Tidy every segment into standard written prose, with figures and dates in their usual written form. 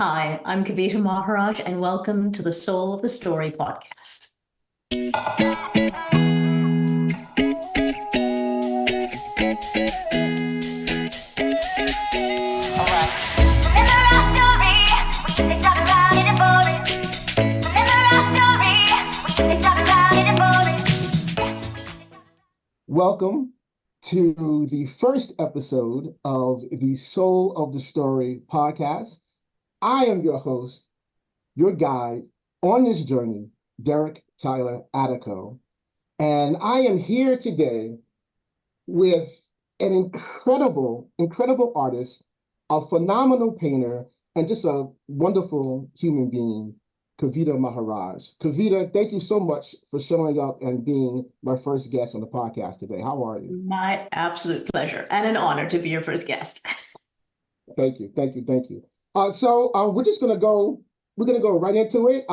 Hi, I'm Kavita Maharaj, and welcome to the Soul of the Story podcast. Welcome to the first episode of the Soul of the Story podcast. I am your host, your guide on this journey, Derek Tyler Attico. And I am here today with an incredible artist, a phenomenal painter, and just a wonderful human being, Kavita Maharaj. Kavita, thank you so much for showing up and being my first guest on the podcast today. How are you? My absolute pleasure and an honor to be your first guest. Thank you. We're just gonna go right into it.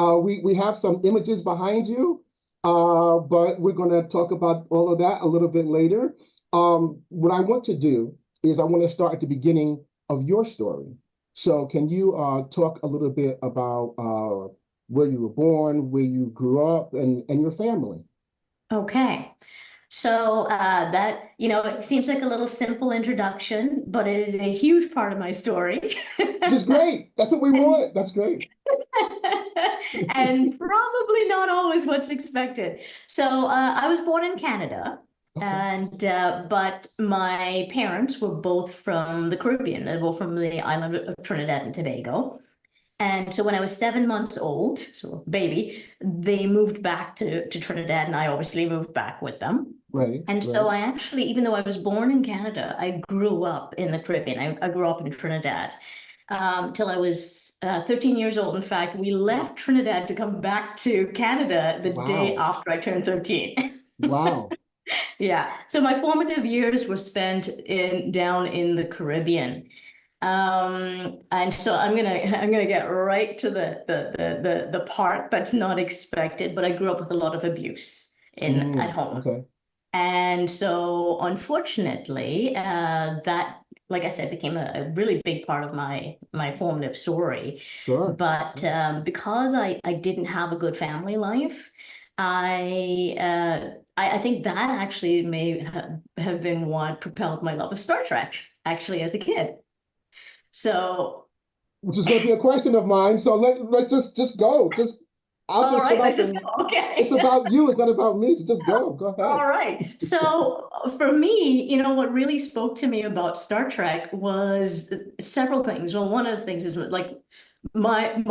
We have some images behind you, but we're gonna talk about all of that a little bit later. What I want to do is I want to start at the beginning of your story. So can you talk a little bit about where you were born, where you grew up, and your family? Okay. So it seems like a little simple introduction, but it is a huge part of my story. Which is great. That's what we want. That's great. And probably not always what's expected. So I was born in Canada. Okay. But my parents were both from the Caribbean. They were from the island of Trinidad and Tobago. And so when I was 7 months old, so baby, they moved back to Trinidad, and I obviously moved back with them. Right. And so I actually, even though I was born in Canada, I grew up in the Caribbean. I grew up in Trinidad till I was 13 years old. In fact, we left Trinidad to come back to Canada the day after I turned 13. Wow. Yeah. So my formative years were spent down in the Caribbean. And so I'm gonna get right to the part that's not expected, but I grew up with a lot of abuse at home. Okay. And so unfortunately, that, like I said, became a really big part of my formative story. Sure. But because I didn't have a good family life, I think that actually may have been what propelled my love of Star Trek, actually, as a kid. So, which is going to be a question of mine. So let's just go. All right, let's just go. Okay. It's about you. It's not about me. So just go. Go ahead. All right. So for me, what really spoke to me about Star Trek was several things. Well, one of the things is like my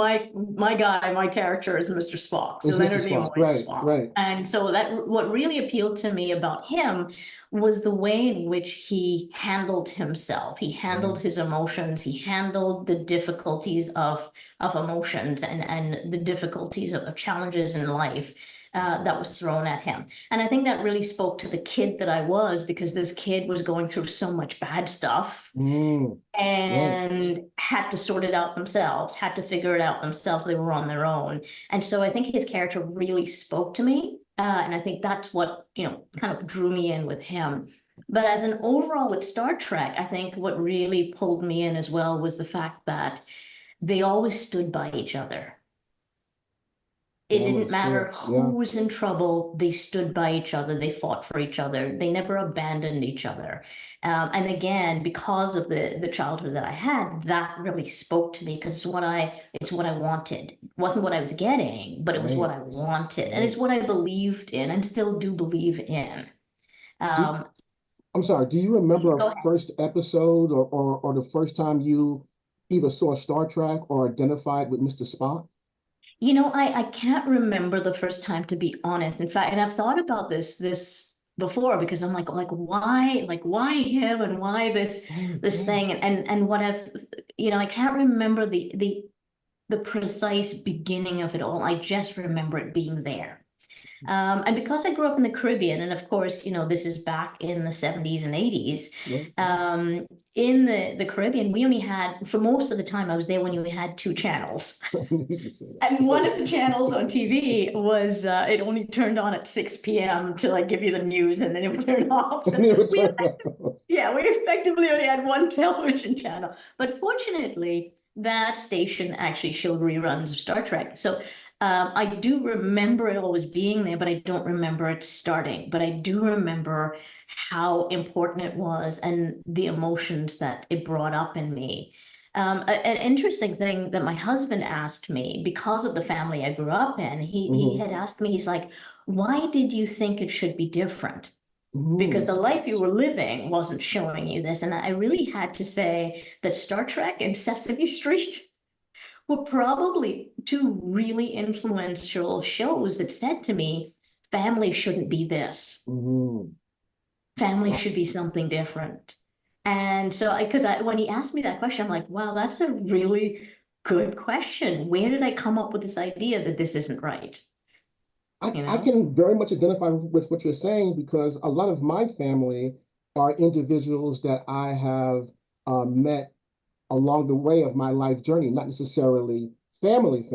character is Mr. Spock. So Leonard Nimoy Spock. Right. And so what really appealed to me about him was the way in which he handled himself. He handled his emotions. He handled the difficulties of emotions and the difficulties of challenges in life that was thrown at him. And I think that really spoke to the kid that I was, because this kid was going through so much bad stuff and had to sort it out themselves, had to figure it out themselves. They were on their own. And so I think his character really spoke to me. And I think that's what, kind of drew me in with him. But as an overall with Star Trek, I think what really pulled me in as well was the fact that they always stood by each other. It didn't matter who was in trouble, they stood by each other, they fought for each other, they never abandoned each other. And again, because of the childhood that I had, that really spoke to me, because it's what I wanted. It wasn't what I was getting, but it was what I wanted. And it's what I believed in and still do believe in. I'm sorry, do you remember a first episode or the first time you either saw Star Trek or identified with Mr. Spock? I can't remember the first time, to be honest. In fact, and I've thought about this before, because I'm like why him and why this thing, and what I can't remember the precise beginning of it all. I just remember it being there. And because I grew up in the Caribbean, and of course, this is back in the 70s and 80s, in the Caribbean, we only had, for most of the time I was there, when you had two channels. And one of the channels on TV was, it only turned on at 6 p.m. to give you the news, and then it would turn off. So we effectively only had one television channel. But fortunately, that station actually showed reruns of Star Trek. So I do remember it always being there, but I don't remember it starting. But I do remember how important it was and the emotions that it brought up in me. An interesting thing that my husband asked me, because of the family I grew up in, he had asked me, he's like, why did you think it should be different? Because the life you were living wasn't showing you this. And I really had to say that Star Trek and Sesame Street were probably two really influential shows that said to me, family shouldn't be this. Family should be something different. And so because when he asked me that question, I'm like, wow, that's a really good question. Where did I come up with this idea that this isn't right? I can very much identify with what you're saying because a lot of my family are individuals that I have met along the way of my life journey, not necessarily family.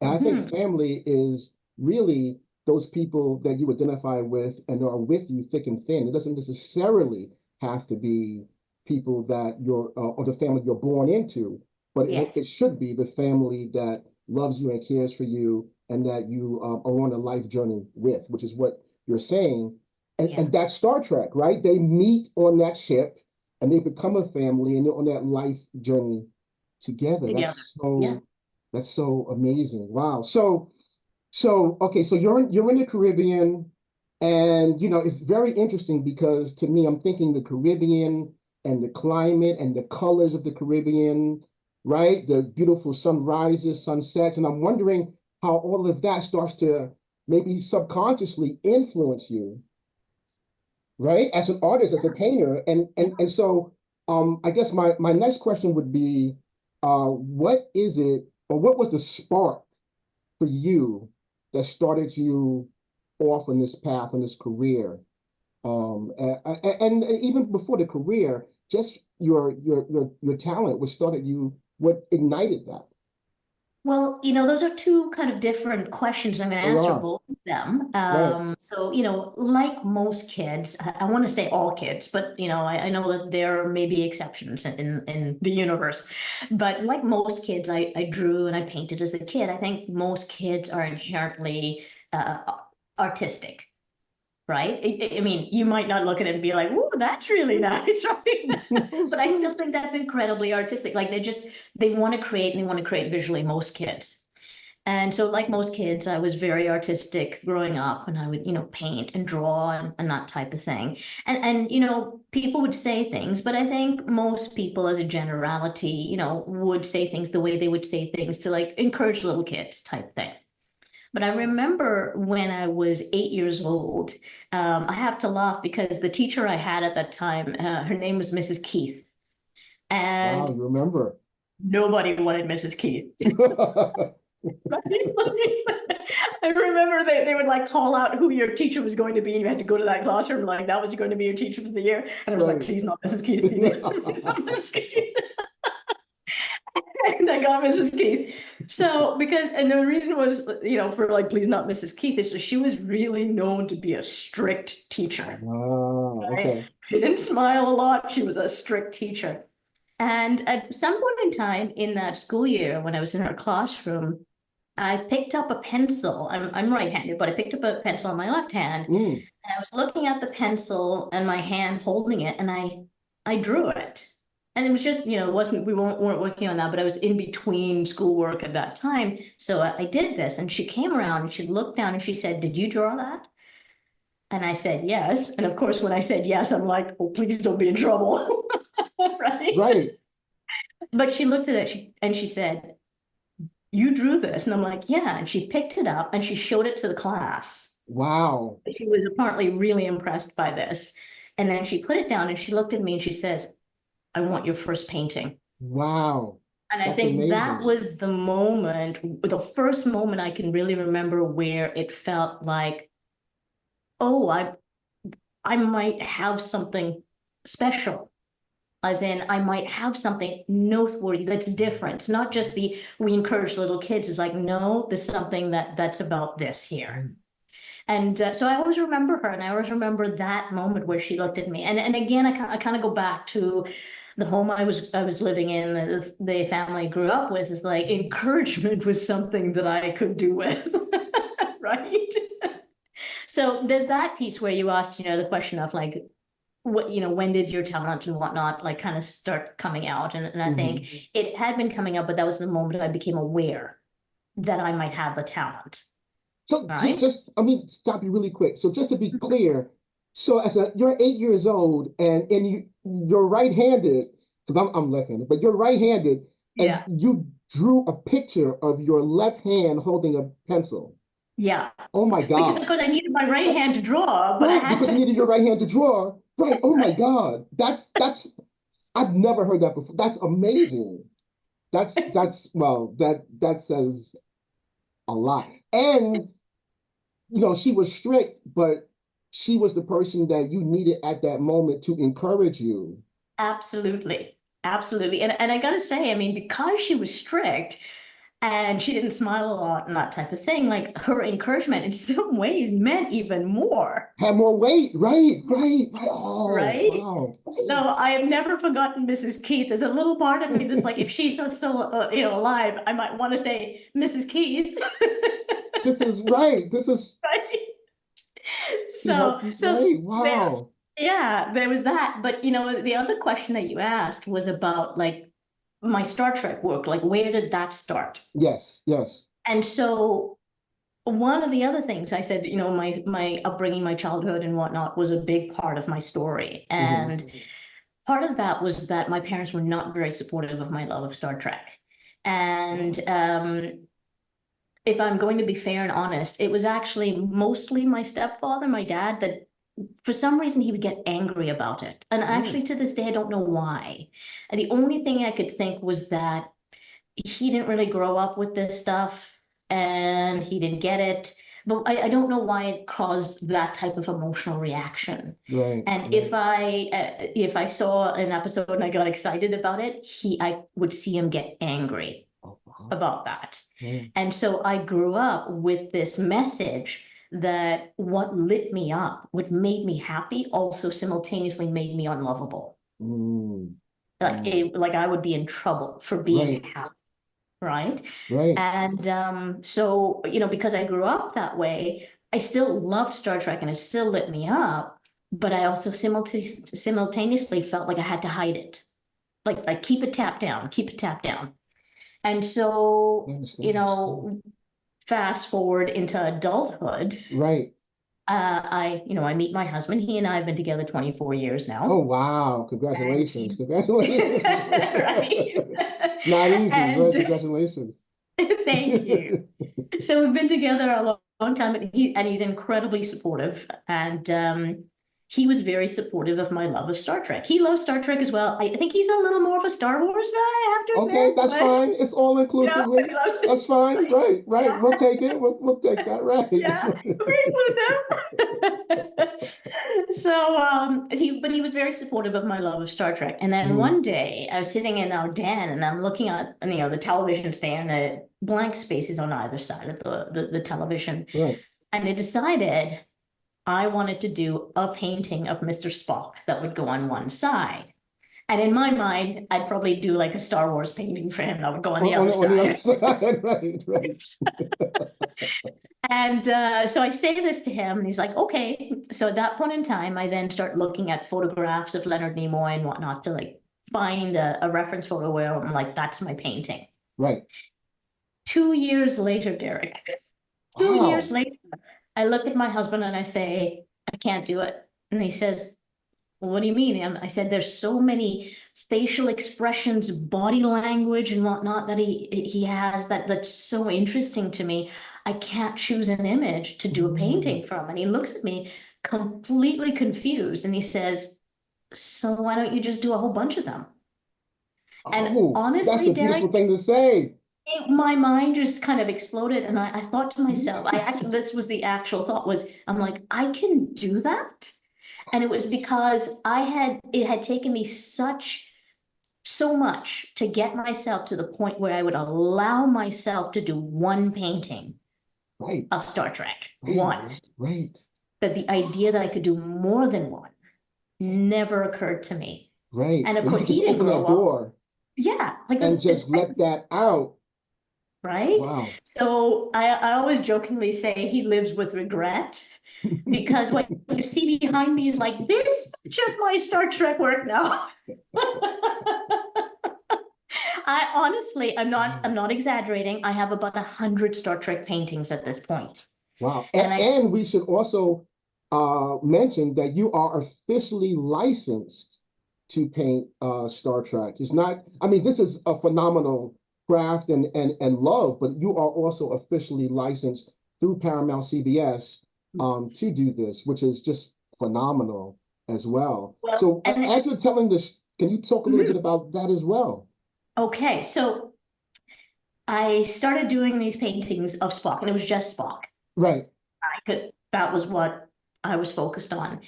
And I think family is really those people that you identify with and are with you thick and thin. It doesn't necessarily have to be people that you're or the family you're born into, but Yes. it should be the family that loves you and cares for you and that you are on a life journey with, which is what you're saying. And that's Star Trek, right? They meet on that ship and they become a family and they're on that life journey together. Together. That's so amazing. Wow. Okay, so you're in the Caribbean, and it's very interesting because to me, I'm thinking the Caribbean and the climate and the colors of the Caribbean, right? The beautiful sunrises, sunsets, and I'm wondering how all of that starts to maybe subconsciously influence you, right? As an artist, as a painter. And so I guess my next question would be, what is it, or what was the spark for you that started you off on this path, on this career? And even before the career, just your talent, what ignited that? Well, those are two kind of different questions. I'm going to They answer are, both of them. right. So, like most kids, I want to say all kids, but I know that there may be exceptions in the universe. But like most kids, I drew and I painted as a kid. I think most kids are inherently artistic. Right? I mean, you might not look at it and be like, "Ooh, that's really nice," right? But I still think that's incredibly artistic. Like they want to create and they want to create visually, most kids. And so, like most kids, I was very artistic growing up, and I would, paint and draw and that type of thing. And people would say things, but I think most people, as a generality, would say things the way they would say things to like encourage little kids type thing. But I remember when I was 8 years old, I have to laugh because the teacher I had at that time, her name was Mrs. Keith, Wow, and you remember. nobody wanted Mrs. Keith. I remember they would like call out who your teacher was going to be, and you had to go to that classroom like that was going to be your teacher for the year. And I was like, Right. please not Mrs. Keith. Please not Mrs. Keith. And I got Mrs. Keith. So and the reason was, for like, please not Mrs. Keith, is that she was really known to be a strict teacher. Oh, Right? okay. She didn't smile a lot. She was a strict teacher. And at some point in time in that school year, when I was in her classroom, I picked up a pencil. I'm right-handed, but I picked up a pencil on my left hand. Mm. And I was looking at the pencil and my hand holding it, and I drew it. And it was just, it wasn't, weren't working on that, but I was in between schoolwork at that time. So I did this, and she came around and she looked down and she said, "Did you draw that?" And I said, "Yes." And of course, when I said yes, I'm like, "Oh, please don't be in trouble." Right? Right. But she looked at it and she said, "You drew this?" And I'm like, "Yeah." And she picked it up and she showed it to the class. Wow. She was apparently really impressed by this. And then she put it down and she looked at me and she says, "I want your first painting." Wow. And I That's think that amazing. was the first moment I can really remember where it felt like, oh, I might have something special. As in, I might have something noteworthy that's different. It's not just we encourage little kids. It's like, no, there's something that's about this here. And so I always remember her, and I always remember that moment where she looked at me. And again, I kind of go back to the home I was living in, the family I grew up with, is like encouragement was something that I could do with, right? So there's that piece where you asked, the question of like, what, when did your talent and whatnot like kind of start coming out? And I think it had been coming out, but that was the moment I became aware that I might have a talent. So Right? I mean, stop you really quick. So just to be clear, so you're 8 years old and you're right-handed, because I'm left-handed, but you're right-handed, and Yeah. you drew a picture of your left hand holding a pencil. Yeah. Oh my Because God. of course I needed my right hand to draw, but I Right, had because you to. needed your right hand to draw. Right. Oh my God. That's I've never heard that before. That's amazing. That's well, that says a lot. And she was strict, but she was the person that you needed at that moment to encourage you. Absolutely. Absolutely. And I gotta say, I mean, because she was strict and she didn't smile a lot and that type of thing, like her encouragement in some ways meant even more. Had more weight. Right, right, right. Oh, Right? wow. So I have never forgotten Mrs. Keith. There's a little part of me that's like, if she's still, alive, I might want to say Mrs. Keith. This is right. This is Right? she So, helped you. so Right. there, Wow. yeah, there was that. But the other question that you asked was about like my Star Trek work. Like, where did that start? Yes, yes. And so one of the other things I said, my upbringing, my childhood and whatnot was a big part of my story. Hmm. And part of that was that my parents were not very supportive of my love of Star Trek. And if I'm going to be fair and honest, it was actually mostly my stepfather, my dad, that for some reason he would get angry about it. And actually to this day, I don't know why. And the only thing I could think was that he didn't really grow up with this stuff and he didn't get it. But I don't know why it caused that type of emotional reaction. Right, And right. if I saw an episode and I got excited about it, I would see him get angry Oh, wow. about that. Right. And so I grew up with this message that what lit me up, what made me happy, also simultaneously made me unlovable. Mm, Like, mm. like I would be in trouble for being Right, happy, right? right. And so, because I grew up that way, I still loved Star Trek and it still lit me up, but I also simultaneously felt like I had to hide it. Like keep it tapped down, keep it tapped down. And I so, understand. fast forward into adulthood, Right. I meet my husband. He and I have been together 24 years Oh, now. wow. And Congratulations. he's Congratulations. right. Not easy, right? And Congratulations. thank you. So we've been together a long time, and he's incredibly supportive. And he was very supportive of my love of Star Trek. He loves Star Trek as well. I think he's a little more of a Star Wars guy, I have to Okay, admit, that's but fine. It's all inclusive but here. he loves That's fine. right. Right, right. Yeah. We'll take it. We'll take that. Right. Yeah, very inclusive. So but he was very supportive of my love of Star Trek. And then Mhm. one day I was sitting in our den and I'm looking at the television's there and the blank spaces on either side of the television. Right. And I decided I wanted to do a painting of Mr. Spock that would go on one side. And in my mind, I'd probably do like a Star Wars painting for him that would go on the other On the other side. side. Right, right. And so I say this to him, and he's like, okay. So at that point in time, I then start looking at photographs of Leonard Nimoy and whatnot to like find a reference photo where I'm like, that's my painting. Right. 2 years later, Derek, 2 years Wow. later, I look at my husband and I say, I can't do it. And he says, well, what do you mean? And I said, there's so many facial expressions, body language and whatnot that he has that's so interesting to me. I can't choose an image to do a painting from. And he looks at me completely confused and he says, so why don't you just do a whole bunch of them? And Oh, that's honestly, a beautiful Derek, thing to say. my mind just kind of exploded. And I thought to myself, this was the actual thought was, I'm like, I can do that. And it was because it had taken me so much to get myself to the point where I would allow myself to do one painting Right. of Star Trek, Right. one, Right. that the idea that I could do more than one never occurred to me. Right. And of And you course, could just he didn't open grow that up. door Yeah, like and just let that out. right? Wow. So I always jokingly say he lives with regret because what you see behind me is like this much of my Star Trek work now. I honestly, I'm not exaggerating. I have about 100 Star Trek paintings at this point. Wow. And And we should also mention that you are officially licensed to paint Star Trek. It's not, I mean, this is a phenomenal craft and love, but you are also officially licensed through Paramount CBS to do this, which is just phenomenal as well. well, So and as you're telling this, can you talk a little bit about that as well? okay, so I started doing these paintings of Spock, and it was just Spock, Right. because that was what I was focused on.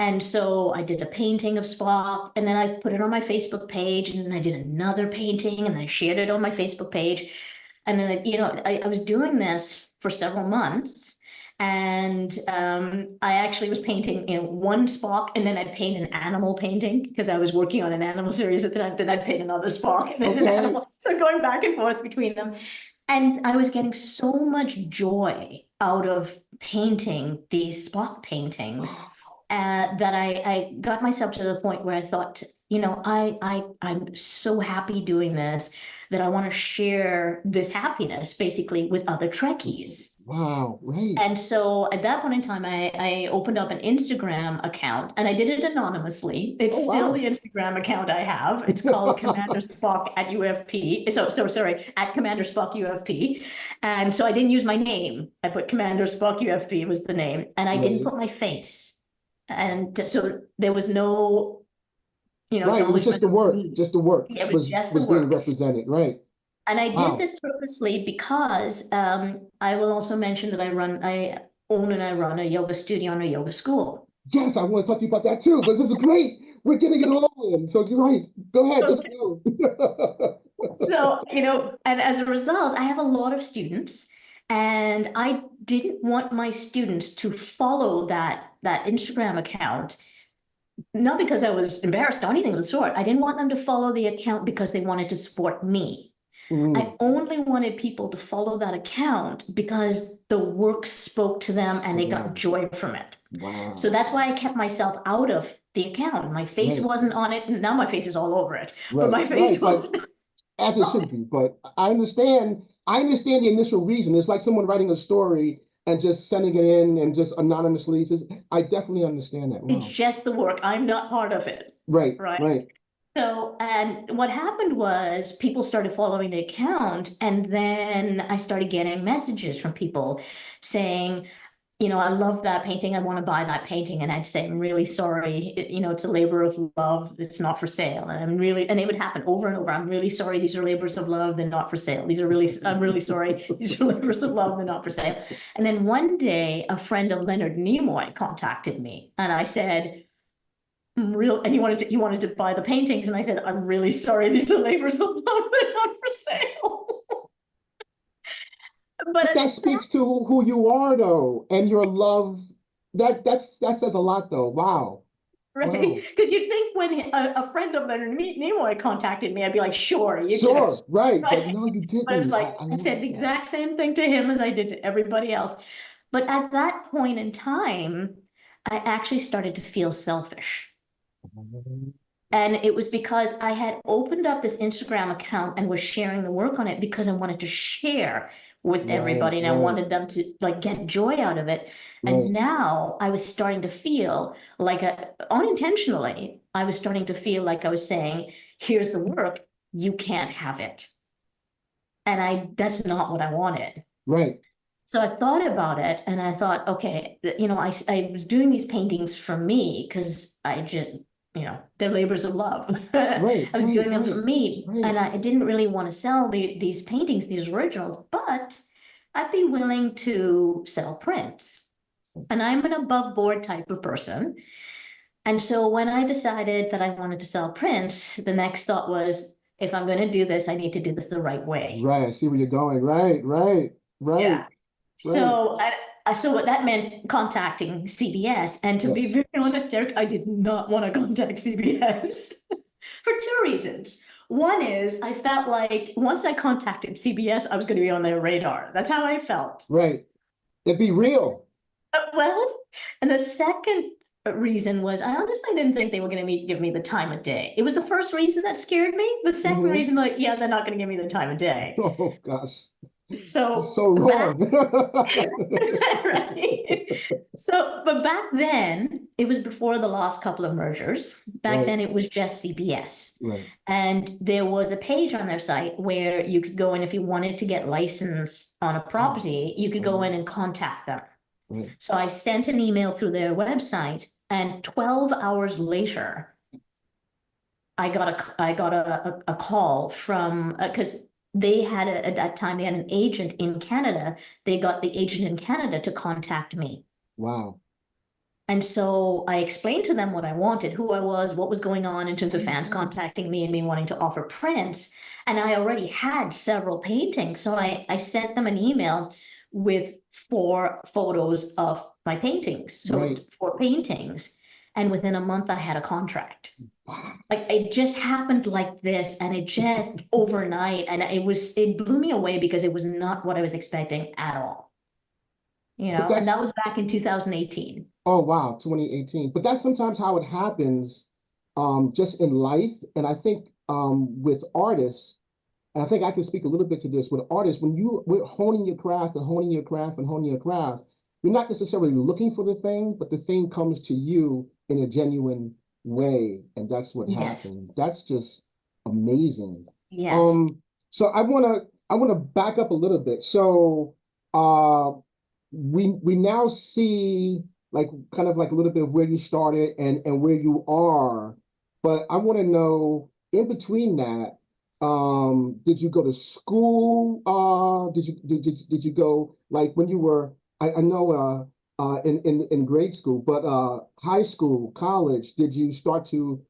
And so I did a painting of Spock, and then I put it on my Facebook page, and then I did another painting, and I shared it on my Facebook page. And then, I was doing this for several months. And I actually was painting, one Spock, and then I'd paint an animal painting because I was working on an animal series at the time. Then I'd paint another Spock and then an Okay. animal. So going back and forth between them. And I was getting so much joy out of painting these Spock paintings that I got myself to the point where I thought, I'm so happy doing this that I want to share this happiness basically with other Trekkies. Wow. Right. And so at that point in time, I opened up an Instagram account and I did it anonymously. It's Oh, still the wow. Instagram account I have. It's called Commander Spock at UFP. So sorry, at Commander Spock UFP. And so I didn't use my name. I put Commander Spock UFP was the name. And I didn't Right. put my face. And so there was no, Right. It was just acknowledgement the of work. me. Just the work It was just the was being work. represented. Right. And I did Wow. this purposely because I will also mention that I own and I run a yoga studio and a yoga school. Yes, I want to talk to you about that too, but this is great. We're getting it all in. So you're right. Go ahead. Just Okay. go. So, and as a result, I have a lot of students, and I didn't want my students to follow that Instagram account, not because I was embarrassed or anything of the sort. I didn't want them to follow the account because they wanted to support me. Mm, I only wanted people to follow that account because the work spoke to them and they got wow. joy from it. So Wow. that's why I kept myself out of the account. My face Right. wasn't on it. Now my face is all over it, but Right. my face Right. But wasn't as it on should it. be. But I understand. I understand the initial reason. It's like someone writing a story and just sending it in and just anonymously. I definitely understand that. It's Wow. just the work. I'm not part of it, Right. right? Right. So, and what happened was people started following the account, and then I started getting messages from people saying, I love that painting. I want to buy that painting. And I'd say, I'm really sorry. It's a labor of love. It's not for sale. And it would happen over and over. I'm really sorry. These are labors of love. They're not for sale. I'm really sorry. These are labors of love. They're not for sale. And then one day, a friend of Leonard Nimoy contacted me, and I said, and he wanted to buy the paintings. And I said, I'm really sorry. These are labors of love. They're not for sale. But But that speaks to who you are, though, and your love. That says a lot, though. Wow. right? Wow. Because you'd think when a friend of Leonard Nimoy contacted me, I'd be like, sure, you can. Sure. Right. But Right? no, you But it was didn't. like, I I love said the that. exact same thing to him as I did to everybody else. But at that point in time, I actually started to feel selfish. And it was because I had opened up this Instagram account and was sharing the work on it because I wanted to share with Right. everybody and I Right. wanted them to like get joy out of it. And Right. now I was starting to feel like unintentionally, I was starting to feel like I was saying, here's the work, you can't have it. And that's not what I wanted. Right. So I thought about it and I thought, okay, I was doing these paintings for me because I just, they're labors of love. I Right. was Right. doing them for Right. me Right. and I didn't really want to sell these paintings, these originals, but I'd be willing to sell prints. And I'm an above board type of person. And so when I decided that I wanted to sell prints, the next thought was, if I'm going to do this, I need to do this the right way. Right. I see where you're going. Right. Right. Right. Yeah. Right. So what that meant contacting CBS. And to Yeah. be very honest, Derek, I did not want to contact CBS. for two reasons. One is I felt like once I contacted CBS, I was going to be on their radar. That's how I felt. Right. It'd be real. Well, and the second reason was I honestly didn't think they were going to give me the time of day. It was the first reason that scared me. The second reason, like, yeah, they're not going to give me the time of day. Oh gosh. You're So so wrong. right. So, but back then, it was before the last couple of mergers. Back Right. then, it was just CBS. Right. And there was a page on their site where you could go in if you wanted to get licensed on a property, you could go in and contact them. Right. So I sent an email through their website, and 12 hours later, I got a call from because they had at that time they had an agent in Canada. They got the agent in Canada to contact me. Wow. And so I explained to them what I wanted, who I was, what was going on in terms of fans contacting me and me wanting to offer prints. And I already had several paintings. So I sent them an email with 4 photos of my paintings. So Right. 4 paintings. And within a month, I had a contract. Wow. Like it just happened like this, and it just overnight, and it blew me away because it was not what I was expecting at all. You know, and that was back in 2018. Oh wow, 2018. But that's sometimes how it happens, just in life. And I think with artists, and I think I can speak a little bit to this with artists, when we're honing your craft and honing your craft and honing your craft, you're not necessarily looking for the thing, but the thing comes to you in a genuine way. And that's what Yes. happened. That's just amazing. Yes. So I wanna back up a little bit. So uh we now see like kind of like a little bit of where you started and where you are, but I want to know in between that, did you go to school? Did you go like when you were I know in grade school, but high school, college, did you start to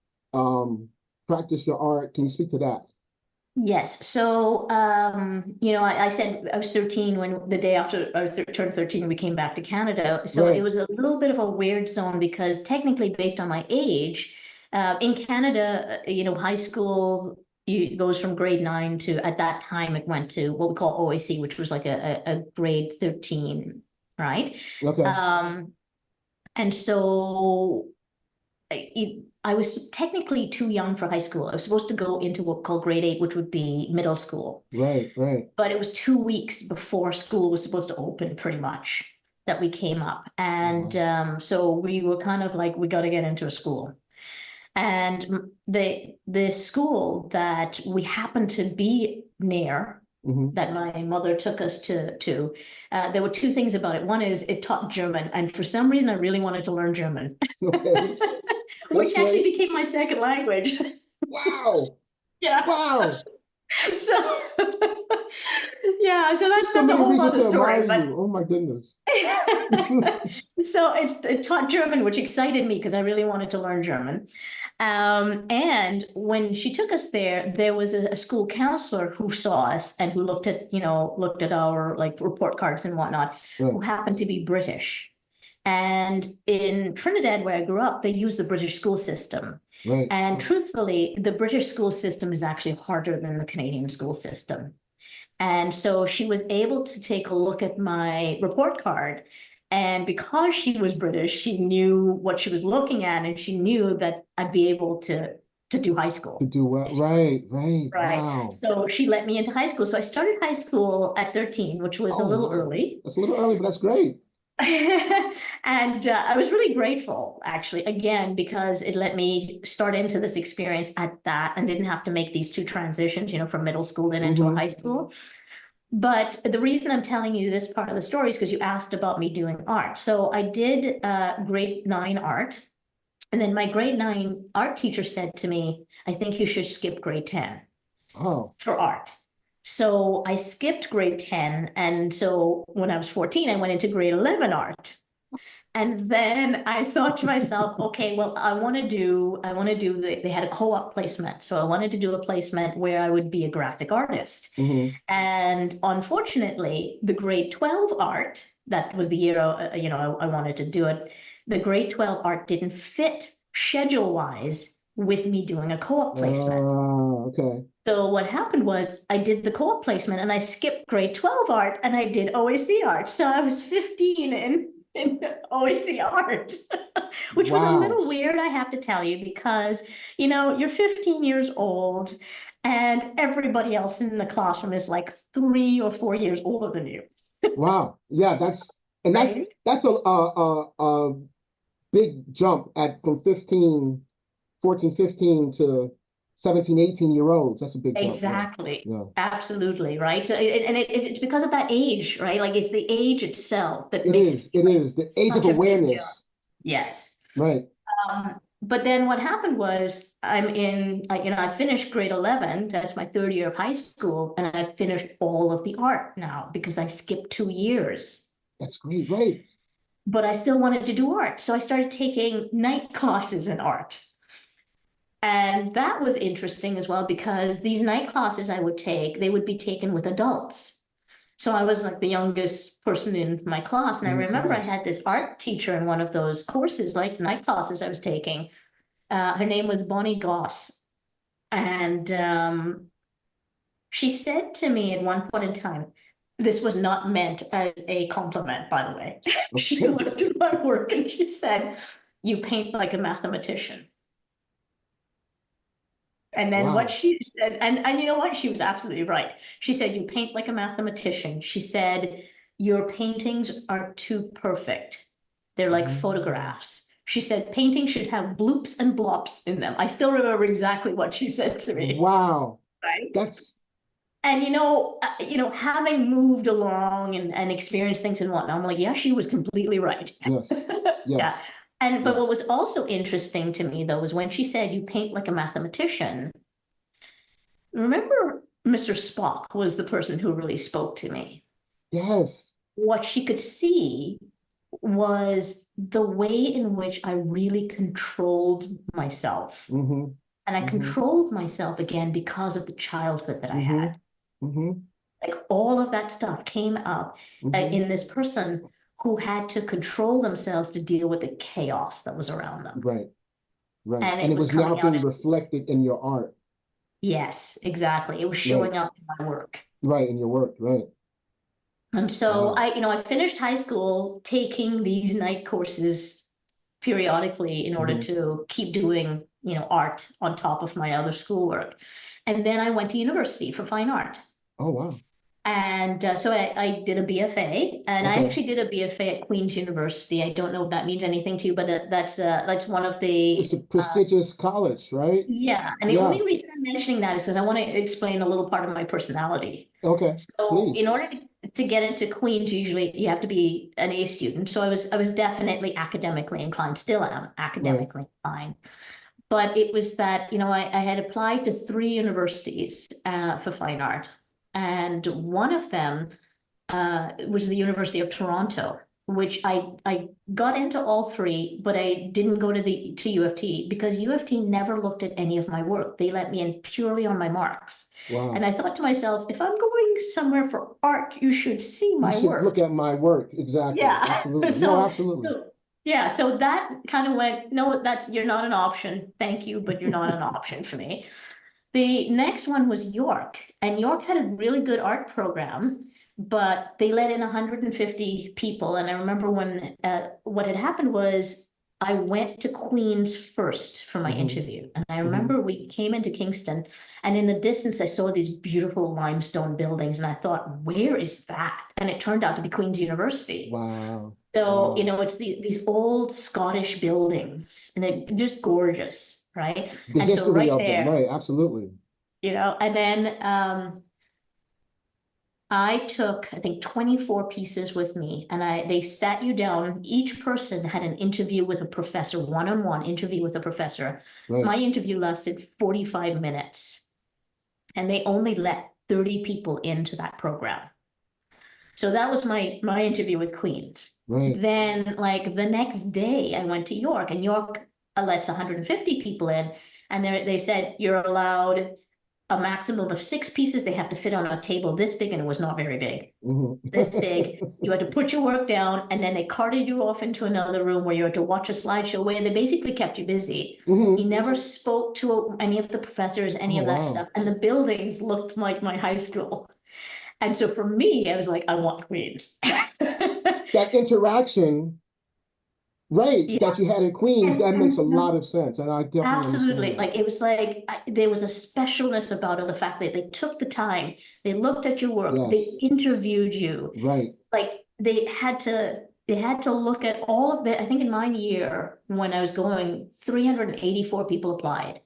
practice your art? Can you speak to that? Yes. So, you know, I said I was 13 when the day after I was turned 13, we came back to Canada. So it Right. was a little bit of a weird zone because technically based on my age, in Canada, you know, high school goes from grade 9 to, at that time, it went to what we call OAC, which was like a grade 13, right? Okay. And so I was technically too young for high school. I was supposed to go into what we call grade 8, which would be middle school. Right. Right. But it was 2 weeks before school was supposed to open, pretty much, that we came up. And so we were kind of like, we got to get into a school. And the school that we happened to be near, that my mother took us to, there were 2 things about it. One is it taught German, and for some reason I really wanted to learn German. Okay. Which actually great. became my second language. Wow. Yeah. Wow. So yeah, so There's so that's a many whole reasons other to admire story. But you. Oh my goodness. so it taught German, which excited me because I really wanted to learn German. And when she took us there, there was a school counselor who saw us and who looked at our like report cards and whatnot, Right. who happened to be British. And in Trinidad, where I grew up, they use the British school system. Right. And truthfully, the British school system is actually harder than the Canadian school system. And so she was able to take a look at my report card. And because she was British, she knew what she was looking at, and she knew that I'd be able to do high school. To do well. Right. Right. Right. Wow. So she let me into high school. So I started high school at 13, which was a little wow. early. That's a little early, but that's great. And I was really grateful, actually, again, because it let me start into this experience at that and didn't have to make these 2 transitions, you know, from middle school and into a high school. But the reason I'm telling you this part of the story is because you asked about me doing art. So I did grade 9 art. And then my grade 9 art teacher said to me, I think you should skip grade 10 for art. So I skipped grade 10. And so when I was 14, I went into grade 11 art. And then I thought to myself, okay, well, they had a co-op placement. So I wanted to do a placement where I would be a graphic artist. And unfortunately, the grade 12 art, that was the year, I wanted to do it. The grade 12 art didn't fit schedule-wise with me doing a co-op placement. Okay. So what happened was I did the co-op placement and I skipped grade 12 art and I did OAC art. So I was 15 in OAC art, which was a Wow. little weird, I have to tell you, because, you know, you're 15 years old and everybody else in the classroom is like 3 or 4 years older than you. Wow. Yeah, Right? that's a big jump from 14, 15 to 17, 18 year olds. That's a big jump. Exactly. Yeah. Absolutely. Right. So, it's because of that age, right? Like it's the age itself that It makes is. it feel It like is the age of such a big awareness. jump. Yes. Right. But then what happened was I finished grade 11. That's my third year of high school. And I finished all of the art now because I skipped 2 years. That's great. Right. But I still wanted to do art. So I started taking night classes in art. And that was interesting as well because these night classes I would take, they would be taken with adults. So I was like the youngest person in my class. And I remember I had this art teacher in one of those courses, like night classes I was taking. Her name was Bonnie Goss. And she said to me at one point in time, this was not meant as a compliment, by the way. She Okay. looked at my work and she said, "You paint like a mathematician." And then what Wow. she said, and you know what? She was absolutely right. She said, "You paint like a mathematician." She said, "Your paintings are too perfect. They're like photographs." She said, "Painting should have bloops and blops in them." I still remember exactly what she said to me. Wow. Right. That's And having moved along and experienced things and whatnot, I'm like, yeah, she was completely right. yes. Yes. Yeah. But Yes. what was also interesting to me though was when she said you paint like a mathematician. Remember, Mr. Spock was the person who really spoke to me. Yes. What she could see was the way in which I really controlled myself. Mm-hmm. And I Mm-hmm. controlled myself again because of the childhood that I Mm-hmm. had. Mm-hmm. Like all of that stuff came up Mm-hmm. in this person who had to control themselves to deal with the chaos that was around them. Right. Right. And And it it was was now coming out being in, reflected in your art. yes, exactly. It was Right. showing up in my work. Right. In your work. Right. And so Wow. I finished high school taking these night courses periodically in order Mm-hmm. to keep doing, art on top of my other schoolwork. And then I went to university for fine art. Oh, wow. And so I did a BFA, and I Okay. actually did a BFA at Queen's University. I don't know if that means anything to you, but that's one of the It's a prestigious college, right? yeah. And the Yeah. only reason I'm mentioning that is because I want to explain a little part of my personality. Okay. So Please. in order to get into Queen's, usually you have to be an A student. So I was definitely academically inclined, still am Right. academically inclined. But it was that, I had applied to 3 universities for fine art. And one of them was the University of Toronto, which I got into all 3, but I didn't go to U of T because U of T never looked at any of my work. They let me in purely on my marks. And Wow. I thought to myself, if I'm going somewhere for art, you should see You my should look work. at my work. Exactly. Yeah. Absolutely. No, So, absolutely. so yeah, so that kind of went, no, that you're not an option. Thank you, but you're not an option for me. The next one was York, and York had a really good art program, but they let in 150 people. And I remember when what had happened was I went to Queens first for my Mm-hmm. interview. And I Mm-hmm. remember we came into Kingston, and in the distance, I saw these beautiful limestone buildings. And I thought, where is that? And it turned out to be Queen's University. Wow. So, Wow. it's these old Scottish buildings, and they're just gorgeous, right? The And so history right of them, there, right? Absolutely. and then I took, I think, 24 pieces with me, and they sat you down. Each person had an interview with a professor, one-on-one interview with a professor. Right. My interview lasted 45 minutes, and they only let 30 people into that program. So that was my interview with Queens. Right. Then, like the next day, I went to York, and York lets 150 people in, and they said you're allowed a maximum of 6 pieces. They have to fit on a table this big, and it was not very big. This big. You had to put your work down, and then they carted you off into another room where you had to watch a slideshow where they basically kept you busy. He never spoke to any of the professors, any of that stuff. And the buildings looked like my high school. And so for me, I was like, I want Queens. That interaction, right, Yeah. that you had in Queens, that makes a lot of sense. And I definitely Absolutely. understand Like it was like there was a specialness about it, the fact that they took the time, they looked at your work, Yes. they interviewed you. Right. Like they had to look at all of the, I think in my year when I was going, 384 people applied.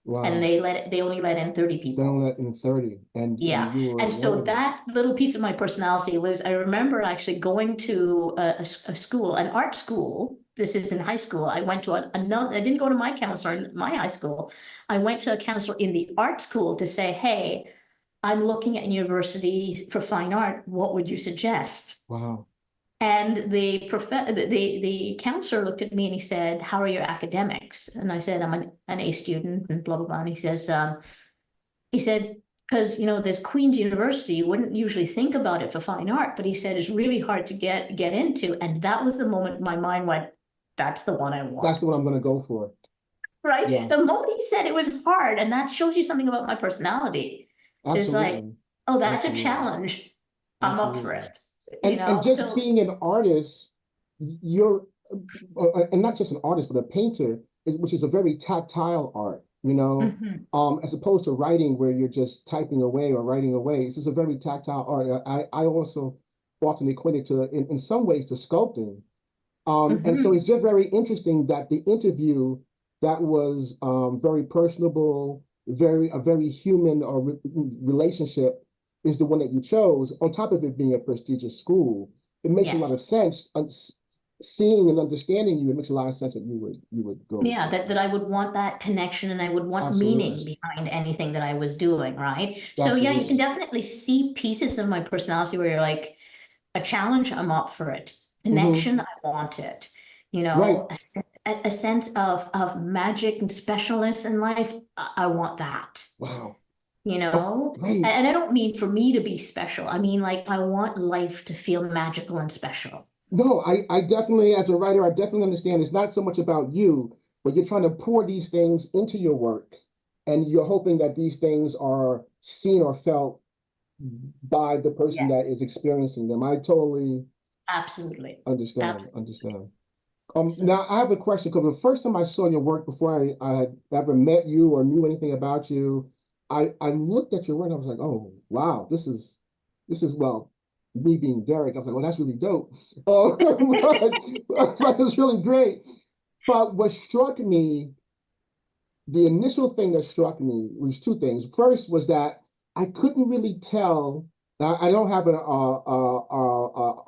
Wow. And they only let in 30 They people. only let in 30. And Yeah. you were And so one of them. that little piece of my personality was, I remember actually going to a school, an art school. This is in high school. I went to another, I didn't go to my counselor in my high school. I went to a counselor in the art school to say, hey, I'm looking at university for fine art. What would you suggest? Wow. And the counselor looked at me and he said, how are your academics? And I said, I'm an A student and blah, blah, blah. And he said, because, you know, there's Queen's University, you wouldn't usually think about it for fine art, but he said it's really hard to get into. And that was the moment my mind went, that's the one I want. That's the one I'm going to go for. Right? Yeah. The moment he said it was hard, and that shows you something about my personality. Absolutely. It's like, oh, that's Absolutely. a challenge. I'm up for it. And just being an artist, you're, and not just an artist, but a painter, which is a very tactile art, you know, as opposed to writing where you're just typing away or writing away. This is a very tactile art. I also often equate it to, in some ways, to sculpting. And so it's just very interesting that the interview that was very personable, a very human or relationship is the one that you chose, on top of it being a prestigious school. It makes a lot of sense. Seeing and understanding you, it makes a lot of sense that you would go. Yeah, that I would want that connection and I would want meaning behind anything that I was doing, right? So yeah, you can definitely see pieces of my personality where you're like, a challenge, I'm up for it. Connection, I want it. You know, a sense of magic and specialness in life, I want that. Wow. You know, and I don't mean for me to be special. I mean, like, I want life to feel magical and special. No, I definitely, as a writer, I definitely understand it's not so much about you, but you're trying to pour these things into your work, and you're hoping that these things are seen or felt by the person that is experiencing them. I totally understand. Now I have a question, because the first time I saw your work, before I had ever met you or knew anything about you, I looked at your work and I was like, oh wow, this is well, me being Derek, I was like, well, that's really dope. But it's really great. But what struck me, the initial thing that struck me was two things. First was that I couldn't really tell. I don't have an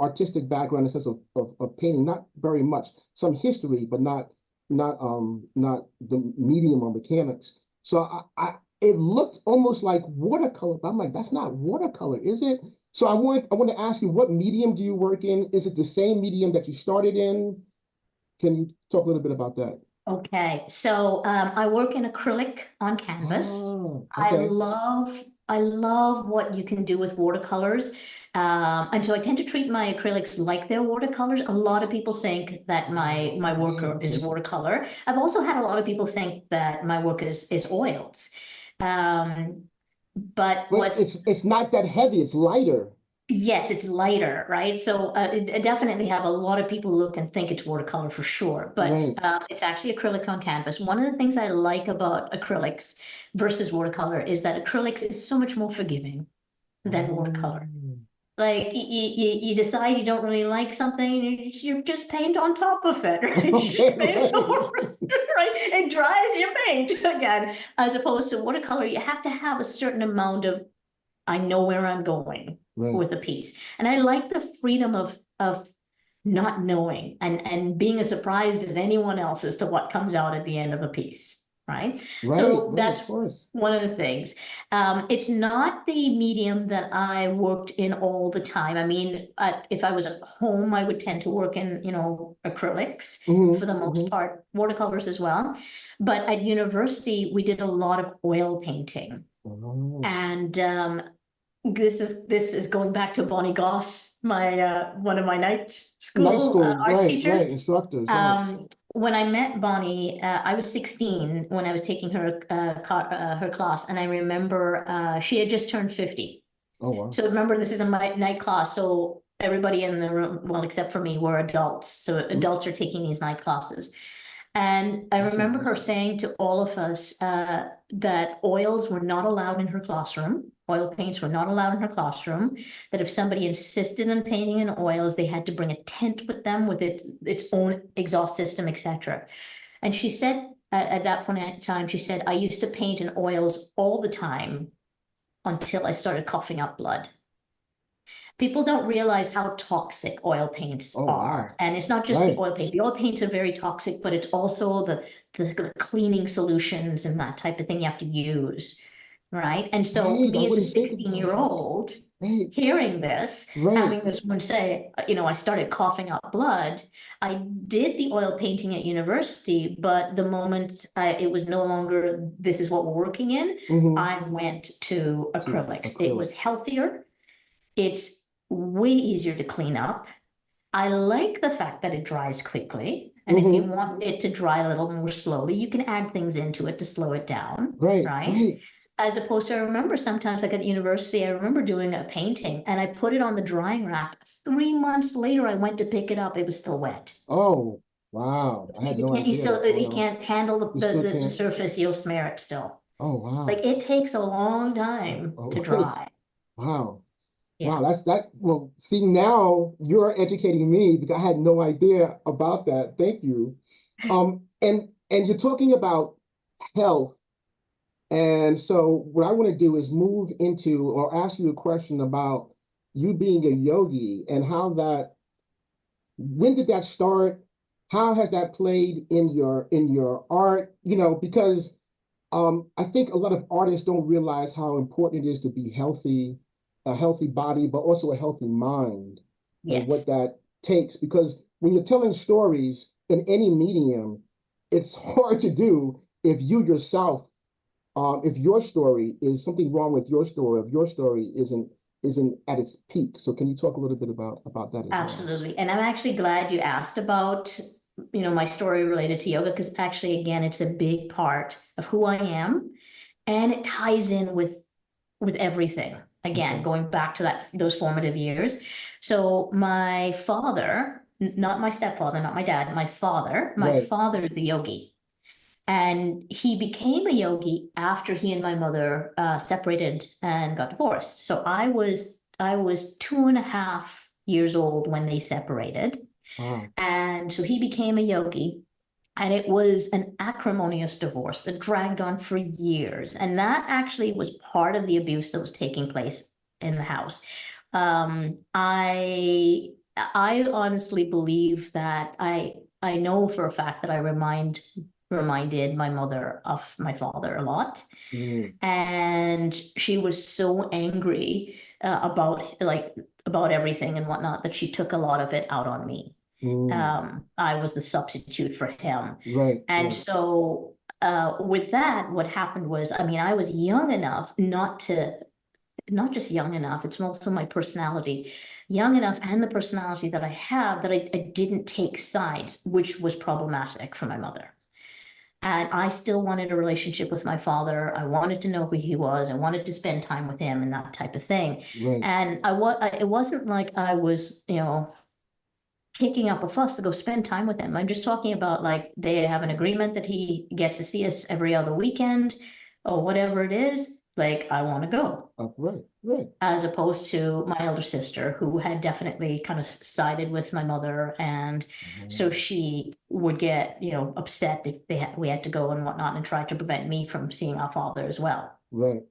artistic background in the sense of painting, not very much. Some history, but not the medium or mechanics. So it looked almost like watercolor. I'm like, that's not watercolor, is it? So I want to ask you, what medium do you work in? Is it the same medium that you started in? Can you talk a little bit about that? Okay, so I work in acrylic on canvas. Oh, okay. I love what you can do with watercolors. And so I tend to treat my acrylics like they're watercolors. A lot of people think that my work is watercolor. I've also had a lot of people think that my work is oils. But it's not that heavy, it's lighter. Yes, it's lighter, right? So I definitely have a lot of people look and think it's watercolor for sure, but it's actually acrylic on canvas. One of the things I like about acrylics versus watercolor is that acrylics is so much more forgiving than watercolor. Like you decide you don't really like something, you just paint on top of it, right? Right? It dries your paint again, as opposed to watercolor. You have to have a certain amount of, I know where I'm going with a piece. And I like the freedom of not knowing and being as surprised as anyone else as to what comes out at the end of a piece, right? So that's one of the things. It's not the medium that I worked in all the time. I mean, if I was at home, I would tend to work in, you know, acrylics for the most part, watercolors as well. But at university, we did a lot of oil painting. Oh, And this is going back to Bonnie Goss, my one of my night night school school, art right, teachers. right, instructors, right. When I met Bonnie, I was 16 when I was taking her class, and I remember she had just turned 50. Oh, wow. So remember, this is a night class, so everybody in the room, well, except for me, were adults. So Mm, adults are taking these night classes. And I I see, remember I her see. saying to all of us that oils were not allowed in her classroom. Oil paints were not allowed in her classroom. That if somebody insisted on painting in oils, they had to bring a tent with them with its own exhaust system, etc. And she said at that point in time, she said, I used to paint in oils all the time until I started coughing up blood. People don't realize how toxic oil paints Oh, are. wow. And it's not just the Right. oil paints. The oil paints are very toxic, but it's also the cleaning solutions and that type of thing you have to use, right? And so Right. I me as a wouldn't think about that. 16-year-old Right. hearing this, Right. having this one say, I started coughing up blood. I did the oil painting at university, but the moment it was no longer, this is what we're working in, Mm-hmm. I went to To acrylics. It acrylic. was healthier. It's way easier to clean up. I like the fact that it dries quickly. And if you Mm-hmm. want it to dry a little more slowly, you can add things into it to slow it down, Right. right? Right. As opposed to, I remember sometimes like at university, I remember doing a painting and I put it on the drying rack. 3 months later, I went to pick it up. It was still wet. Oh, wow. Which I had means no idea that you oil. can't handle You still the can't. surface, you'll smear it still. Oh, Like wow. it takes a long time to Oh, dry. wow. Yeah. Wow, that's that. Well, see, now you're educating me because I had no idea about that. Thank you. And you're talking about health. And so what I want to do is move into or ask you a question about you being a yogi and how that, when did that start? How has that played in your art? Because I think a lot of artists don't realize how important it is to be healthy, a healthy body, but also a healthy mind, and what Yes. that takes. Because when you're telling stories in any medium, it's hard to do if you yourself, if your story is something wrong with your story, if your story isn't at its peak. So can you talk a little bit about that as well? Absolutely. And I'm actually glad you asked about, my story related to yoga, because actually, again, it's a big part of who I am. And it ties in with everything. Again, Okay. going back to those formative years. So my father, not my stepfather, not my dad, my Right. father is a yogi. And he became a yogi after he and my mother separated and got divorced. So I was 2.5 years old when they separated. Wow. And so he became a yogi. And it was an acrimonious divorce that dragged on for years. And that actually was part of the abuse that was taking place in the house. I honestly believe that I know for a fact that I reminded my mother of my father a lot. Mm, And she was so angry about everything and whatnot that she took a lot of it out on me. mm. I was the substitute for him. Right. And Right. so with that, what happened was, I mean, I was young enough not just young enough, it's also my personality, young enough and the personality that I have that I didn't take sides, which was problematic for my mother. And I still wanted a relationship with my father. I wanted to know who he was. I wanted to spend time with him and that type of thing. Right. And it wasn't like I was, kicking up a fuss to go spend time with him. I'm just talking about like they have an agreement that he gets to see us every other weekend or whatever it is. Like, I want to go. Right. Right. As opposed to my elder sister, who had definitely kind of sided with my mother. And so Mm, she would get, upset if we had to go and whatnot and try to prevent me from seeing our father as well. right.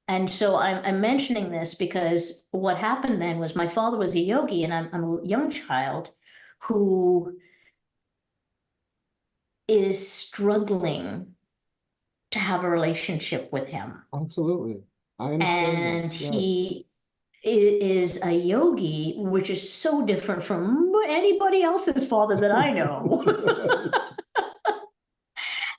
And so I'm mentioning this because what happened then was my father was a yogi, and I'm a young child who is struggling to have a relationship with him. Absolutely. I understand that. And Yes. he is a yogi, which is so different from anybody else's father that I know. Right.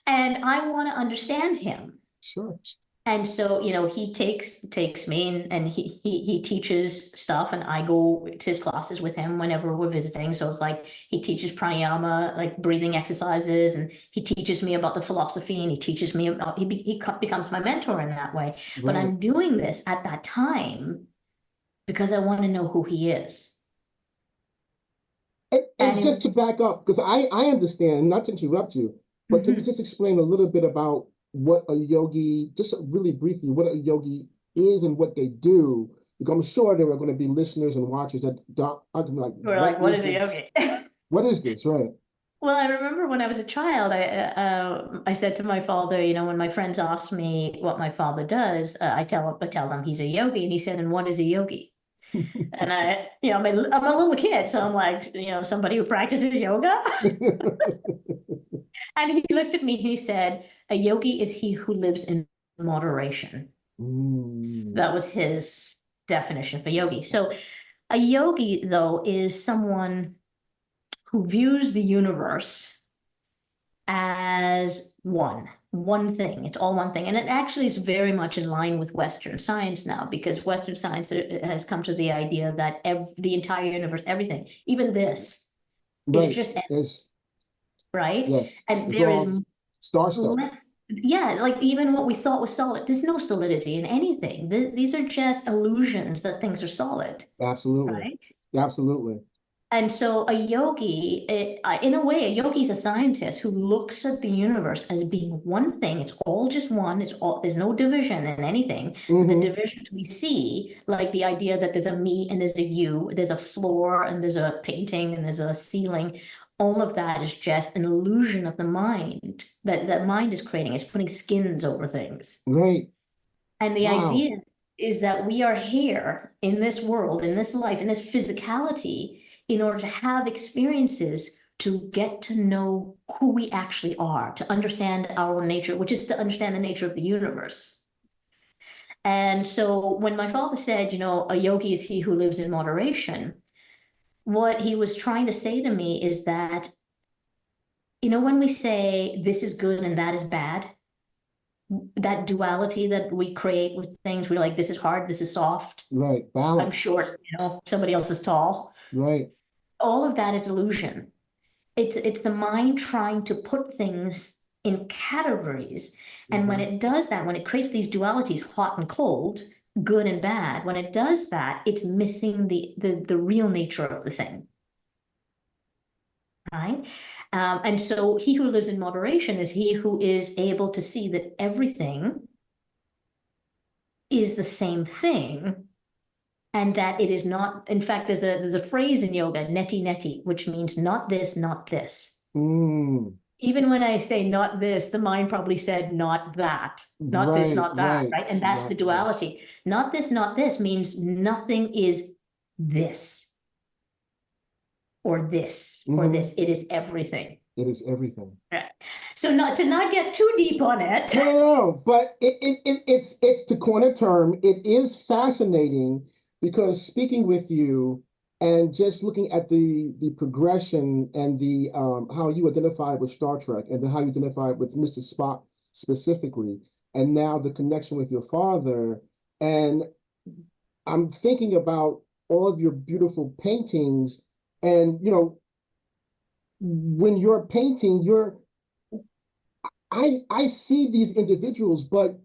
And I want to understand him. Sure. And so, he takes me and he teaches stuff, and I go to his classes with him whenever we're visiting. So it's like he teaches pranayama, like breathing exercises, and he teaches me about the philosophy, and he teaches me about becomes my mentor in that way. But Right. I'm doing this at that time because I want to know who he is. And just And to back up, because I understand, not to interrupt you, but can you Mhm. just explain a little bit about what a yogi, just really briefly, what a yogi is and what they do? Because I'm sure there are going to be listeners and watchers that don't, are gonna be like, We're what like, what is is a this? yogi? What is this? Right. Well, I remember when I was a child, I said to my father, when my friends ask me what my father does, I tell them he's a yogi, and he said, "And what is a yogi?" And I'm a little kid, so I'm like, somebody who practices yoga. And he looked at me and he said, "A yogi is he who lives in moderation." Mm, That was his definition for yogi. So a yogi, though, is someone who views the universe as one thing. It's all one thing. And it actually is very much in line with Western science now, because Western science has come to the idea that the entire universe, everything, even this, is right. just, It's, right? yes, And it's there is all star stuff. less, yeah, like even what we thought was solid, there's no solidity in anything. These are just illusions that things are solid, Absolutely. right? Absolutely. And so a yogi, in a way, a yogi is a scientist who looks at the universe as being one thing. It's all just one. There's no division in anything. The Mm-hmm. divisions we see, like the idea that there's a me and there's a you, there's a floor and there's a painting and there's a ceiling. All of that is just an illusion of the mind that mind is creating. It's putting skins over things. Right. And the Wow. idea is that we are here in this world, in this life, in this physicality, in order to have experiences to get to know who we actually are, to understand our nature, which is to understand the nature of the universe. And so when my father said, a yogi is he who lives in moderation, what he was trying to say to me is that, when we say this is good and that is bad, that duality that we create with things, we're like, this is hard, this is soft, Right. I'm Balance. short, somebody else is tall. Right. All of that is illusion. It's the mind trying to put things in categories. And when Mm-hmm. it does that, when it creates these dualities, hot and cold, good and bad, when it does that, it's missing the real nature of the thing. Right? And so he who lives in moderation is he who is able to see that everything is the same thing, and that it is not, in fact, there's a phrase in yoga, neti neti, which means not this, not this. Mm. Even when I say not this, the mind probably said not that, not this, Right. not that, Right. right? And that's the Not that. duality. Not this means nothing is this or this or Mm-hmm. this. It is everything. It is everything. Right. So not to not get too deep on it. No, no, no. But it's to coin a term. It is fascinating because speaking with you and just looking at the progression and the how you identified with Star Trek and then how you identified with Mr. Spock specifically, and now the connection with your father, and I'm thinking about all of your beautiful paintings, and when you're painting, I see these individuals, but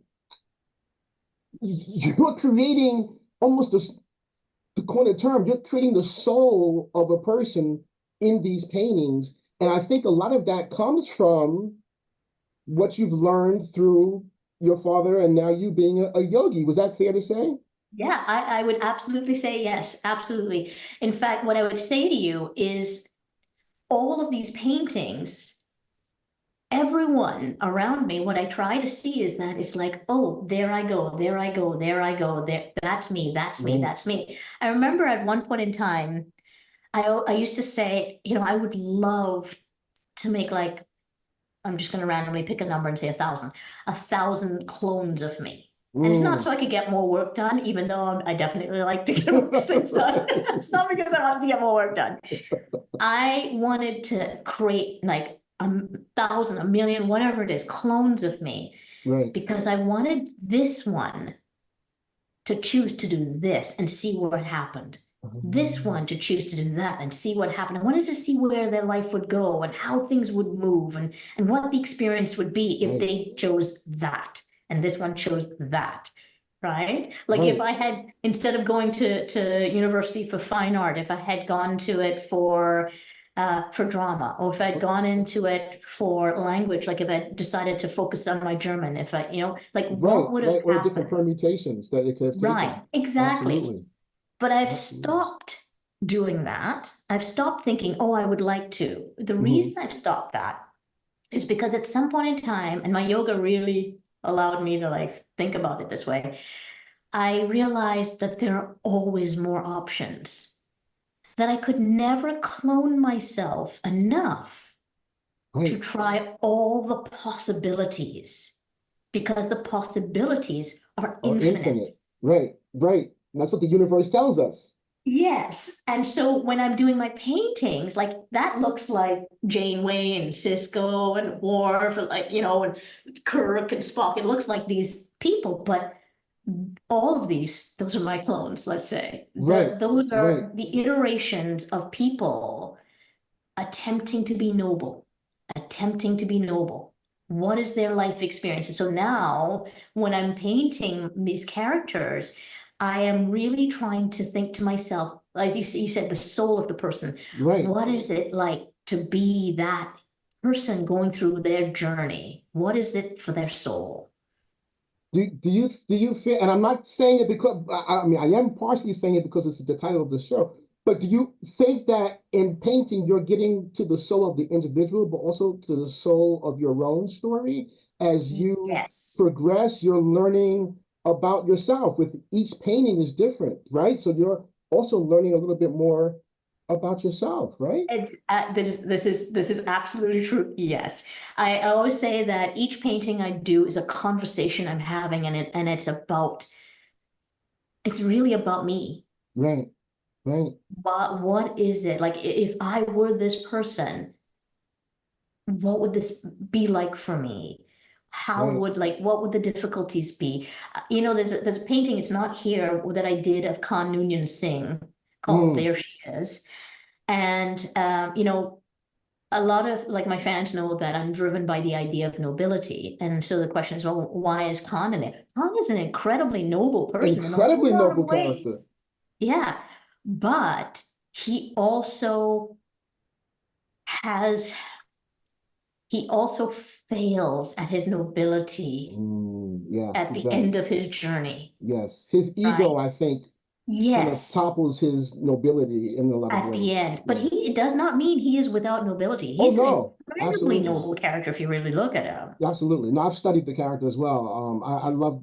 you're creating almost to coin a term, you're creating the soul of a person in these paintings. And I think a lot of that comes from what you've learned through your father and now you being a yogi. Was that fair to say? Yeah, I would absolutely say yes, absolutely. In fact, what I would say to you is all of these paintings, everyone around me, what I try to see is that it's like, oh, there I go, there I go, there I go, there, that's me, that's me, Right. that's me. I remember at one point in time, I used to say, I would love to make, like, I'm just going to randomly pick a number and say 1,000 clones of me. And it's not Mm. so I could get more work done, even though I definitely like to get more things done. It's not because I wanted to get more work done. I wanted to create like 1,000, a million, whatever it is, clones of me. Right. because I wanted this one to choose to do this and see what happened. This one to choose to do that and see what happened. I wanted to see where their life would go and how things would move and what the experience would be if Right. they chose that and this one chose that, right? Like Right. if I had, instead of going to university for fine art, if I had gone to it for drama, or if I'd gone into it for language, like if I decided to focus on my German, if I, like Right. what would have Right. Or different happened? permutations that it could have Right, taken. exactly. Absolutely. But I've Absolutely. stopped doing that. I've stopped thinking, oh, I would like to. The Hmm. reason I've stopped that is because at some point in time, and my yoga really allowed me to like think about it this way, I realized that there are always more options, that I could never clone myself enough to Right. try all the possibilities because the possibilities are Or infinite. infinite. Right. Right. And that's what the universe tells us. Yes. And so when I'm doing my paintings, like that looks like Janeway and Cisco and Worf and like, and Kirk and Spock. It looks like these people, but all of these, those are my clones, let's say. Right. Those Right. are the iterations of people attempting to be noble, attempting to be noble. What is their life experience? And so now, when I'm painting these characters, I am really trying to think to myself, as you said, the soul of the person. Right. What is it like to be that person going through their journey? What is it for their soul? Do you feel, and I'm not saying it because I mean I am partially saying it because it's the title of the show, but do you think that in painting you're getting to the soul of the individual, but also to the soul of your own story as you Yes. progress, you're learning about yourself with each painting is different, right? So you're also learning a little bit more about yourself, right? It's this is absolutely true. Yes. I always say that each painting I do is a conversation I'm having and it's really about me. Right, right, What is it? Like if I were this person, what would this be like for me? How right. would what would the difficulties be? There's a painting, it's not here, that I did of Khan Noonien Singh called Mm, There She Is. And a lot of like my fans know that I'm driven by the idea of nobility. And so the question is, well, why is Khan in it? Khan is an incredibly noble person in a incredibly lot of noble character. ways. Yeah. But has, he also fails at his nobility Yeah, at he the does. end of his journey, Yes, his right? ego, I think, kind of Yes, topples his nobility in a lot of at ways. the end. But Yeah. it does not mean he is without nobility. Oh He's an no, incredibly absolutely, noble character if you really look at him. absolutely. No, I've studied the character as well. I love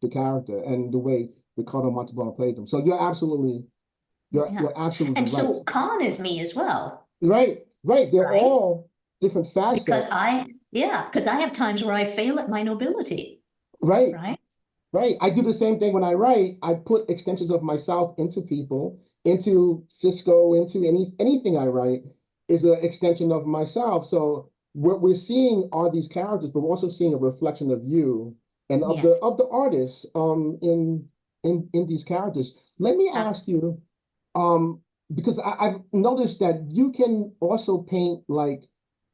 the character and the way Ricardo Montalban played him. So Yeah. you're absolutely And right. so Khan is me as well, Right, right. They're right? all different Because facets. because I have times where I fail at my nobility, Right, right? right. I do the same thing when I write. I put extensions of myself into people, into Cisco, into anything I write is an extension of myself. So what we're seeing are these characters, but we're also seeing a reflection of you and of the Yes. artists in these characters. Let me ask you, um, because I've noticed that you can also paint like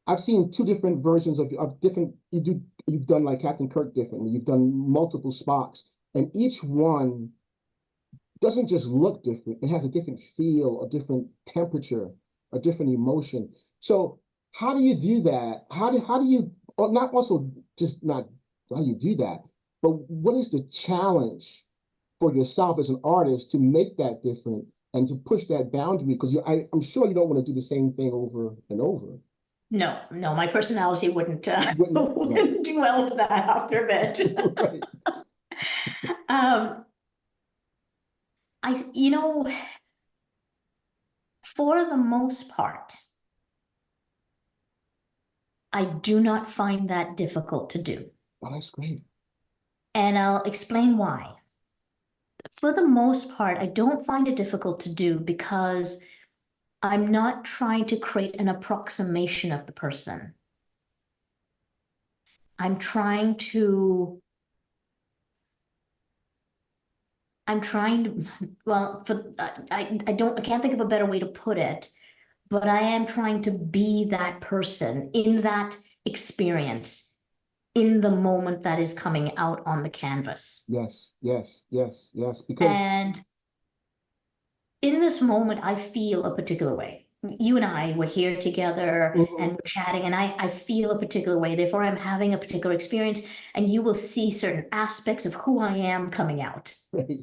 I've seen two different versions of different you've done like Captain Kirk differently. You've done multiple Spocks, and each one doesn't just look different. It has a different feel, a different temperature, a different emotion. So how do you do that? How do you or not also just not how do you do that, but what is the challenge for yourself as an artist to make that different and to push that boundary? Because I'm sure you don't want to do the same thing over and over. No, no, my personality wouldn't Wouldn't right, wouldn't do well with that after a bit. right. Um, I, for the most part, I do not find that difficult to do. Oh, that's great. And I'll explain why. For the most part, I don't find it difficult to do because I'm not trying to create an approximation of the person. I'm trying to, well, I can't think of a better way to put it, but I am trying to be that person in that experience, in the moment that is coming out on the canvas. Yes, yes, yes, yes. Because And in this moment, I feel a particular way. You and I were here together and mhm, we're chatting, and I feel a particular way. Therefore, I'm having a particular experience, and you will see certain aspects of who I am coming out. right,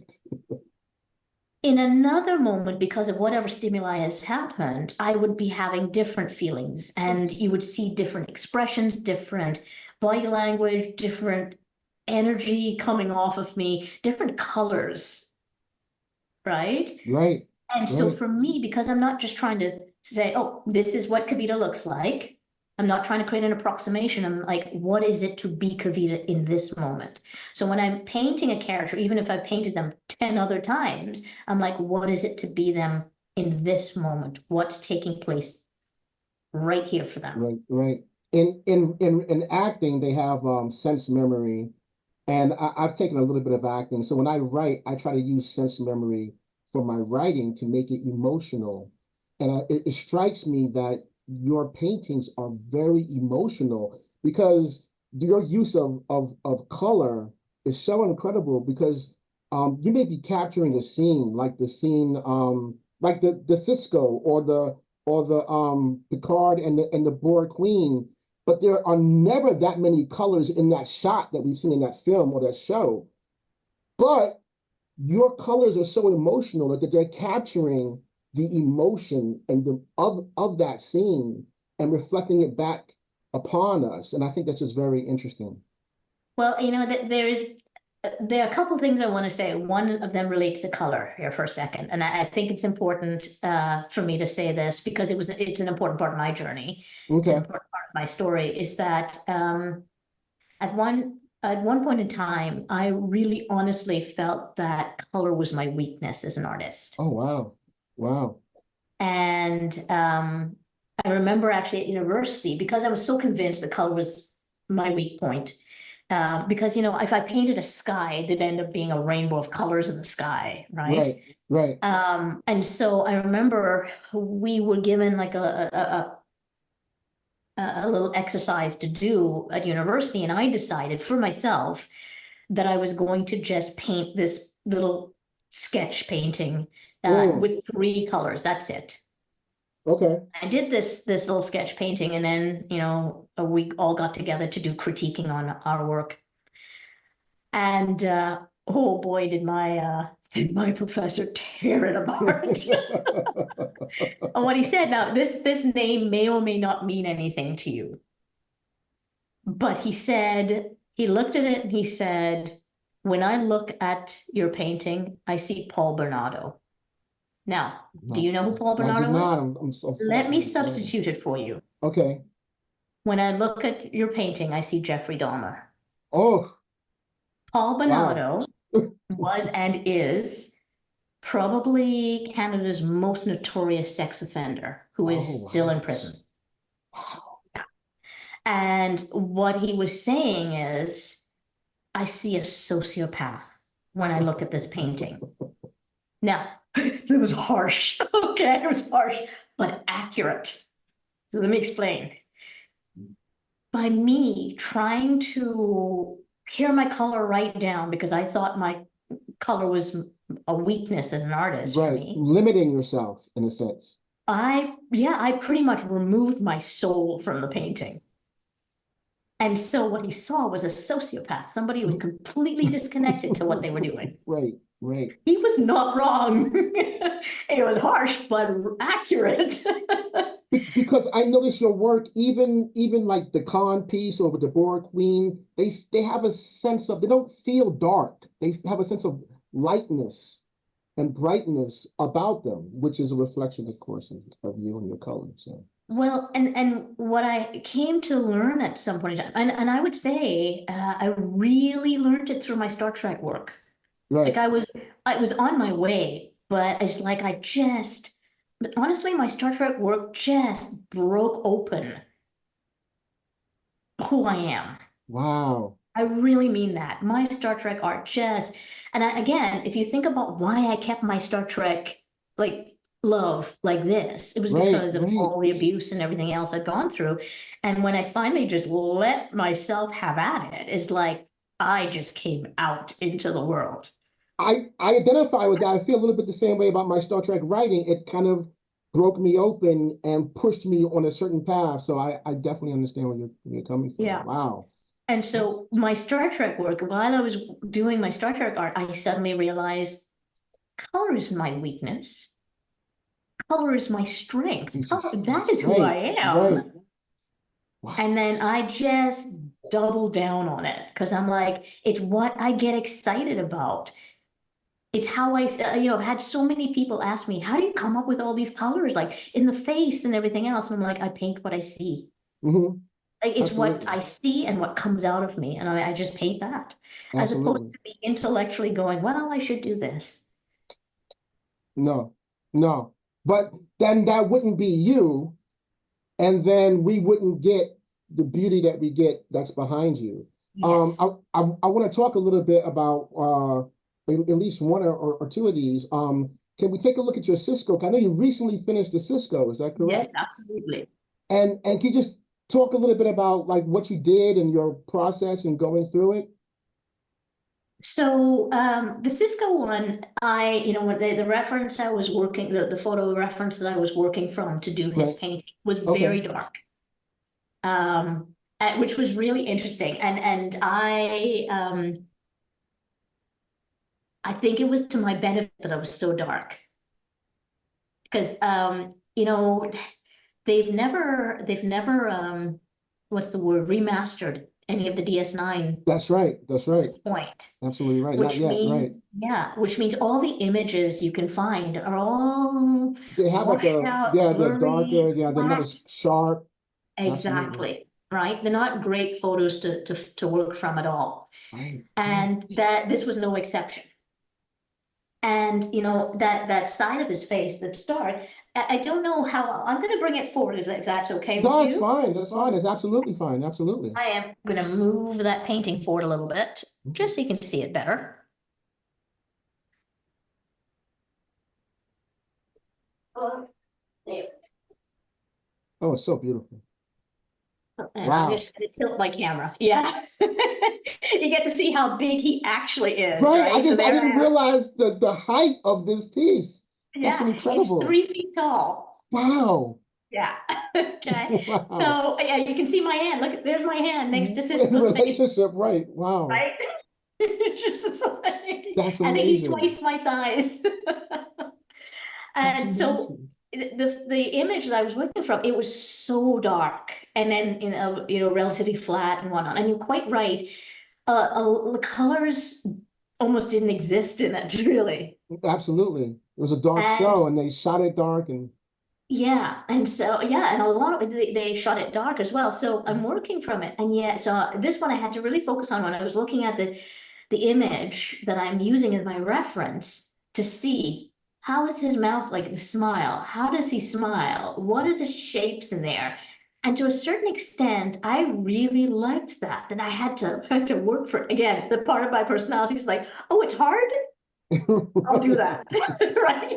In another moment, because of whatever stimuli has happened, I would be having different feelings, and you would see different expressions, different body language, different energy coming off of me, different colors, right? right, And so right, for me, because I'm not just trying to say, oh, this is what Kavita looks like. I'm not trying to create an approximation. I'm like, what is it to be Kavita in this moment? So when I'm painting a character, even if I painted them 10 other times, I'm like, what is it to be them in this moment? What's taking place right here for them? right, right. In acting, they have sense memory, and I've taken a little bit of acting. So when I write, I try to use sense memory for my writing to make it emotional. And it strikes me that your paintings are very emotional because your use of color is so incredible because you may be capturing a scene like the scene like the Cisco or the Picard and the Boar Queen, but there are never that many colors in that shot that we've seen in that film or that show. But your colors are so emotional that they're capturing the emotion and of that scene and reflecting it back upon us. And I think that's just very interesting. Well, there are a couple things I want to say. One of them relates to color here for a second, and I think it's important for me to say this because it's an important part of my journey. It's an Okay. important part of my story. Is that at one point in time, I really honestly felt that color was my weakness as an artist, Oh, wow. Wow. and I remember actually at university because I was so convinced that color was my weak point. Because if I painted a sky, there'd end up being a rainbow of colors in the sky, right? Right. Right. And so I remember we were given like a little exercise to do at university, and I decided for myself that I was going to just paint this little sketch painting Mm, with three colors. That's it. okay. I did this little sketch painting, and then we all got together to do critiquing on our work. And oh boy, did my professor tear it apart. And what he said, now this name may or may not mean anything to you, but he looked at it and he said, when I look at your painting, I see Paul Bernardo. Now, do No, you know who Paul I do Bernardo is? not. I'm so Let me substitute it for you. okay. When I look at your painting, I see Jeffrey Dahmer. Oh, Paul wow. Bernardo was and is probably Canada's most notorious sex offender who Oh, is still in wow. prison. Wow. And what he was saying is, I see a sociopath when I look at this painting. Now, it was harsh. Okay, it was harsh, but accurate. So let me explain. By me trying to pare my color right down because I thought my color was a weakness as an artist for Right. me, Limiting yourself in a sense. I pretty much removed my soul from the painting. And so what he saw was a sociopath, somebody who was completely disconnected to what they were doing. Right, right. He was not wrong. It was harsh, but accurate. Because I notice your work, even like the con piece or with the Boar Queen, they have a sense of they don't feel dark. They have a sense of lightness and brightness about them, which is a reflection, of course, of you and your color. So Well, and what I came to learn at some point in time, and I would say I really learned it through my Star Trek work. Like right. I was on my way, but it's like but honestly, my Star Trek work just broke open who I am. Wow. I really mean that. My Star Trek art just, and again, if you think about why I kept my Star Trek like love like this, it was Right, because of right. all the abuse and everything else I'd gone through. And when I finally just let myself have at it, it's like I just came out into the world. I identify with that. I feel a little bit the same way about my Star Trek writing. It kind of broke me open and pushed me on a certain path. So I definitely understand where you're coming from. Yeah. Wow. And so my Star Trek work, while I was doing my Star Trek art, I suddenly realized color is my weakness. Color is my strength. Piece of Color, that strength. is who I Right, right. am. Wow. And then I just double down on it because I'm like, it's what I get excited about. It's how I've had so many people ask me, how do you come up with all these colors, like in the face and everything else? And I'm like, I paint what I see. Hmm. Like, it's what Absolutely. I see and what comes out of me. And I just paint that as opposed Absolutely. to be intellectually going, well, I should do this. No, no. But then that wouldn't be you, and then we wouldn't get the beauty that we get that's behind you. Yes. I want to talk a little bit about at least one or two of these. Can we take a look at your Cisco? I know you recently finished the Cisco, is that correct? Yes, absolutely. And can you just talk a little bit about like what you did and your process and going through it? So the Cisco one, when the reference I was working, the photo reference that I was working from to do his Right. painting was Okay. very dark, which was really interesting. And I think it was to my benefit that I was so dark because you know they've never what's the word, remastered any of the DS9 That's right. That's at right. this point. Absolutely right. Not Which yet. means, Right. yeah, which means all the images you can find are all They have like washed a, out, yeah, they're darker. blurry, Yeah, they're not flat. as sharp. Absolutely. Exactly, right? They're not great photos to work from at all. Right. Right. And that this was no exception. And that side of his face that's dark, I don't know how, I'm gonna bring it forward if that's okay with No, it's you. fine. That's fine. It's absolutely fine. Absolutely. I am gonna move that painting forward a little bit, just so you can see it better. Oh, there. Oh, it's so beautiful. And I'm Wow. just gonna tilt my camera. Yeah. You get to see how big he actually is, Right. right? So I there I didn't am. realize the height of this piece. That's Yeah, it's incredible. 3 feet tall. Wow. Yeah. Okay. Wow. So yeah, you can see my hand. Look, there's my hand next to In Cisco's face, relationship, right. Wow. right? It's just like, That's I think he's amazing. twice my size. That's And so amazing. the image that I was working from, it was so dark and then relatively flat and whatnot. And you're quite right. The colors almost didn't exist in it, really. Absolutely. It was a dark And show and they shot it dark and yeah, and so yeah, and a lot of they shot it dark as well. So I'm working from it, and yet so this one I had to really focus on when I was looking at the image that I'm using as my reference to see how is his mouth, like the smile, how does he smile, what are the shapes in there, and to a certain extent I really liked that I had to work for it. Again, the part of my personality is like, oh, it's hard, I'll do that. Right.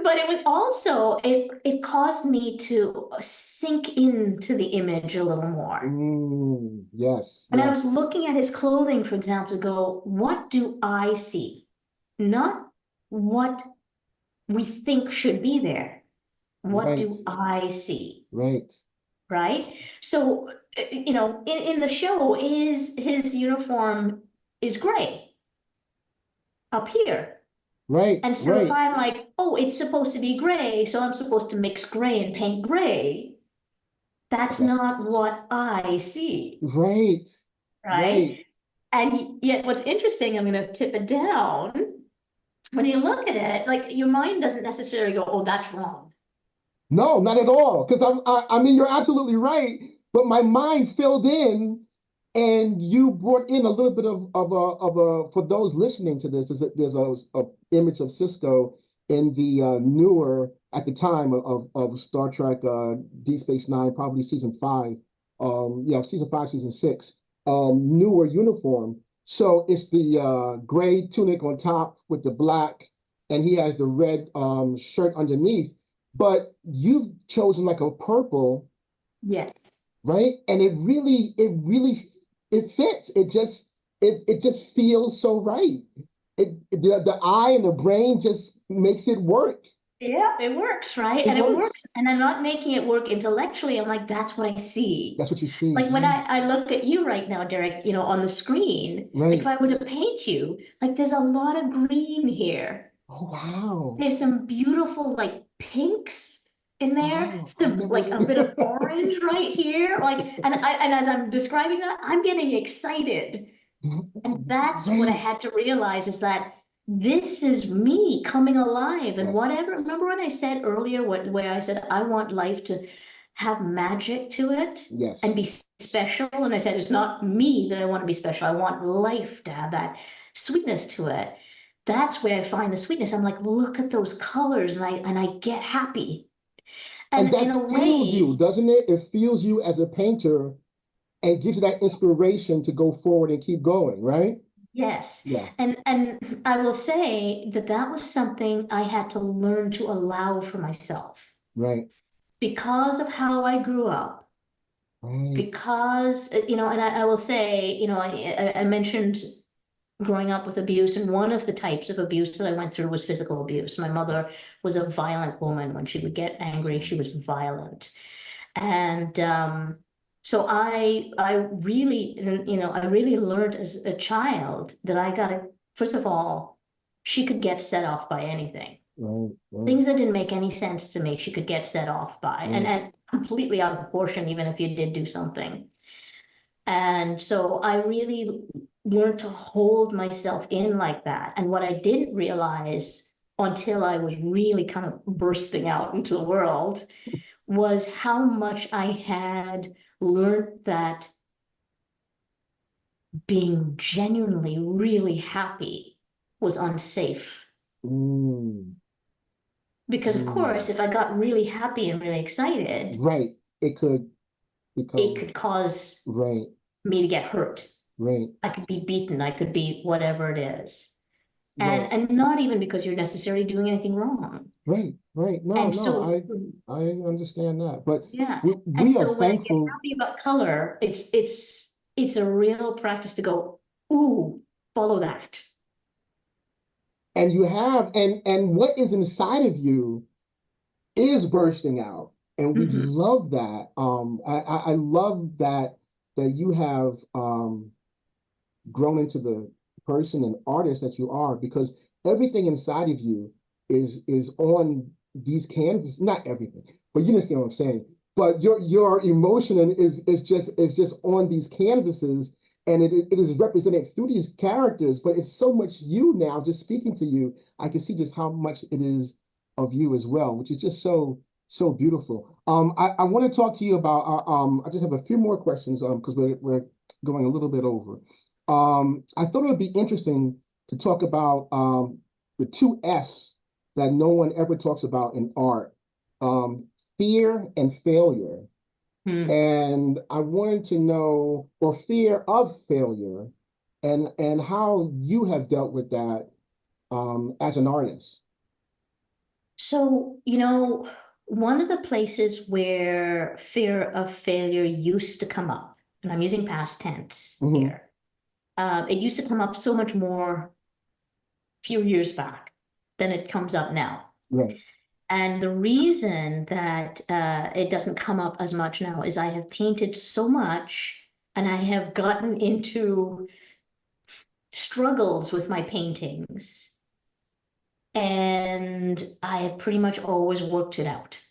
But it was also, it caused me to sink into the image a little more. Yes, And I yes, was looking at his clothing, for example, to go, what do I see? Not what we think should be there. What right, do I see? right, Right? So, in the show, his uniform is gray up here. right, And so if right, I'm like, oh, it's supposed to be gray, so I'm supposed to mix gray and paint gray, that's that's not what I see, right, right? right. And yet what's interesting, I'm gonna tip it down. When you look at it, like your mind doesn't necessarily go, oh, that's wrong. No, not at all. Because I mean, you're absolutely right. But my mind filled in, and you brought in a little bit of a for those listening to this. There's a image of Cisco in the newer at the time of Star Trek Deep Space Nine, probably season 5. season 5, season 6, newer uniform. So it's the gray tunic on top with the black, and he has the red shirt underneath. But you've chosen like a purple, Yes. right? And it fits. It just feels so right. The eye and the brain just makes it work. Yeah, it works, right? It And it works. works. And I'm not making it work intellectually. I'm like, that's what I see. That's what you see. Like when I look at you right now, Derek, on the screen, like if Right. I were to paint you, like there's a lot of green here. Oh, wow. There's some beautiful like pinks in there, Wow. I some never. like a bit of orange right here. Like, and as I'm describing that, I'm getting excited. And that's what I Right. had to realize is that this is me coming alive and Yes. whatever. Remember what I said earlier, where I said I want life to have magic to it Yes. and be special. And I said it's not me that I want to be special. I want life to have that sweetness to it. That's where I find the sweetness. I'm like, look at those colors, and I get happy. And And in a that fuels you, way, doesn't it? It fuels you as a painter and gives you that inspiration to go forward and keep going, right? yes. Yeah. And I will say that that was something I had to learn to allow for myself Right. because of how I grew up. Right. Because, and I will say, I mentioned growing up with abuse, and one of the types of abuse that I went through was physical abuse. My mother was a violent woman. When she would get angry, she was violent. And so I really, I really learned as a child that I gotta, first of all, she could get set off by anything. Right. Right. Things that didn't make any sense to me, she could get set off by, and Right. completely out of proportion, even if you did do something. And so I really learned to hold myself in like that. And what I didn't realize until I was really kind of bursting out into the world was how much I had learned that being genuinely really happy was unsafe. Mm, Because of course, mm. if I got really happy and really excited, Right. It could it become could cause right. me to get hurt. Right. I could be beaten, I could be whatever it is. Right. And not even because you're necessarily doing anything wrong. Right. Right. No, And no, so, I understand that. But yeah. And we are so when I get thankful. happy about color, it's a real practice to go, ooh, follow that. And you have, and what is inside of you is bursting out, and we Mhm. love that. I love that you have grown into the person and artist that you are, because everything inside of you is on these canvases. Not everything, but you understand what I'm saying. But your emotion is just on these canvases, and it is represented through these characters. But it's so much you now. Just speaking to you, I can see just how much it is of you as well, which is just so beautiful. I want to talk to you about. I just have a few more questions. Because we're going a little bit over. I thought it would be interesting to talk about the two F's that no one ever talks about in art, um, fear and failure. Hmm. And I wanted to know, or fear of failure, and how you have dealt with that as an artist. So, one of the places where fear of failure used to come up, and I'm using past tense Hmm. here, it used to come up so much more a few years back than it comes up now. Right. And the reason that it doesn't come up as much now is I have painted so much and I have gotten into struggles with my paintings. And I have pretty much always worked it out.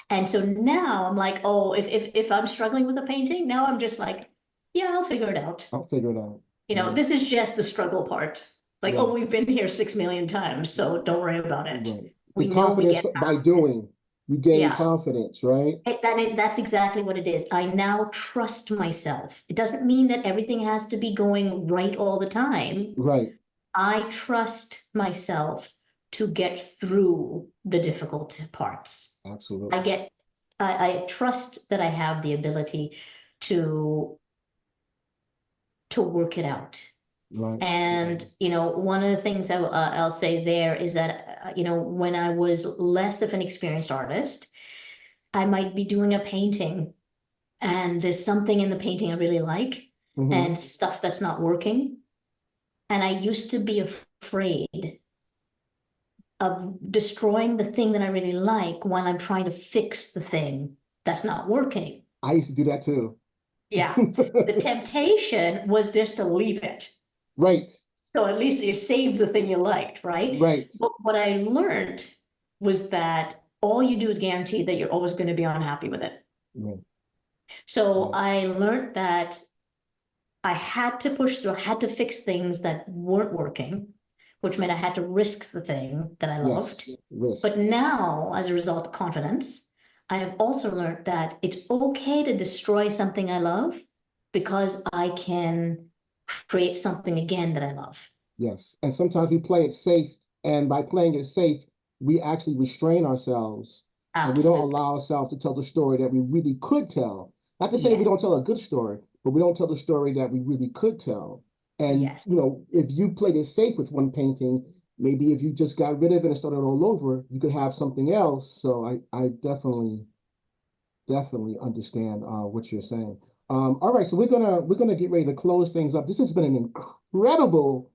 And so now I'm like, oh, if I'm struggling with a painting, now I'm just like, yeah, I'll figure it out. I'll figure it out. Right. This is just the struggle part. Like, Right. oh, we've been here 6 million times, so don't worry about it. Right. The We know we confidence get by past it. doing, you gain Yeah. confidence, right? That's exactly what it is. I now trust myself. It doesn't mean that everything has to be going right all the time. Right. I trust myself to get through the difficult parts. I Absolutely. get I trust that I have the ability to work it out. Right. And, one of the things I'll say there is that, when I was less of an experienced artist, I might be doing a painting and there's something in the painting I really like Hmm. and stuff that's not working. And I used to be afraid of destroying the thing that I really like while I'm trying to fix the thing that's not working. I used to do that too. Yeah. The temptation was just to leave it. Right. So at least you saved the thing you liked, right? Right. But what I learned was that all you do is guarantee that you're always going to be unhappy with it. Right. So Right. I learned that I had to push through, I had to fix things that weren't working, which meant I had to risk the thing that I Yes. loved. Risk. But now, as a result of confidence, I have also learned that it's okay to destroy something I love because I can create something again that I love. Yes. And sometimes we play it safe, and by playing it safe, we actually restrain ourselves and we don't Absolutely. allow ourselves to tell the story that we really could tell. Not to say that we don't Yes. tell a good story, but we don't tell the story that we really could tell. And Yes. if you played it safe with one painting, maybe if you just got rid of it and started all over, you could have something else. So I definitely understand what you're saying. All right, so we're gonna get ready to close things up. This has been an incredible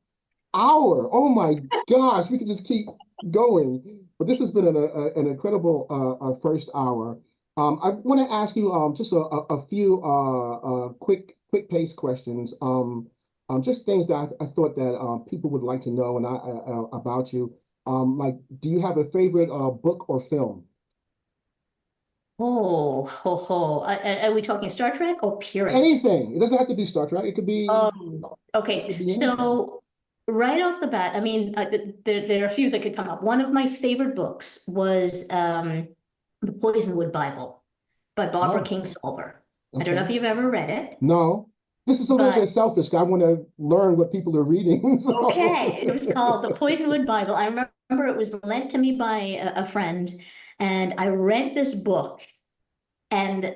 hour. Oh my gosh, we could just keep going. But this has been an incredible first hour. I want to ask you just a few quick pace questions. Just things that I thought that people would like to know and about you. Like, do you have a favorite book or film? Oh, ho, ho. Are we talking Star Trek or period? Anything. It doesn't have to be Star Trek. It could Okay. be anything. So right off the bat, I mean, there are a few that could come up. One of my favorite books was The Poisonwood Bible by Barbara Oh, Kingsolver. I don't know okay. if you've ever read it, No, this is a little but bit selfish. I want to learn what people are reading. So, okay. It was called The Poisonwood Bible. I remember it was lent to me by a friend, and I read this book. And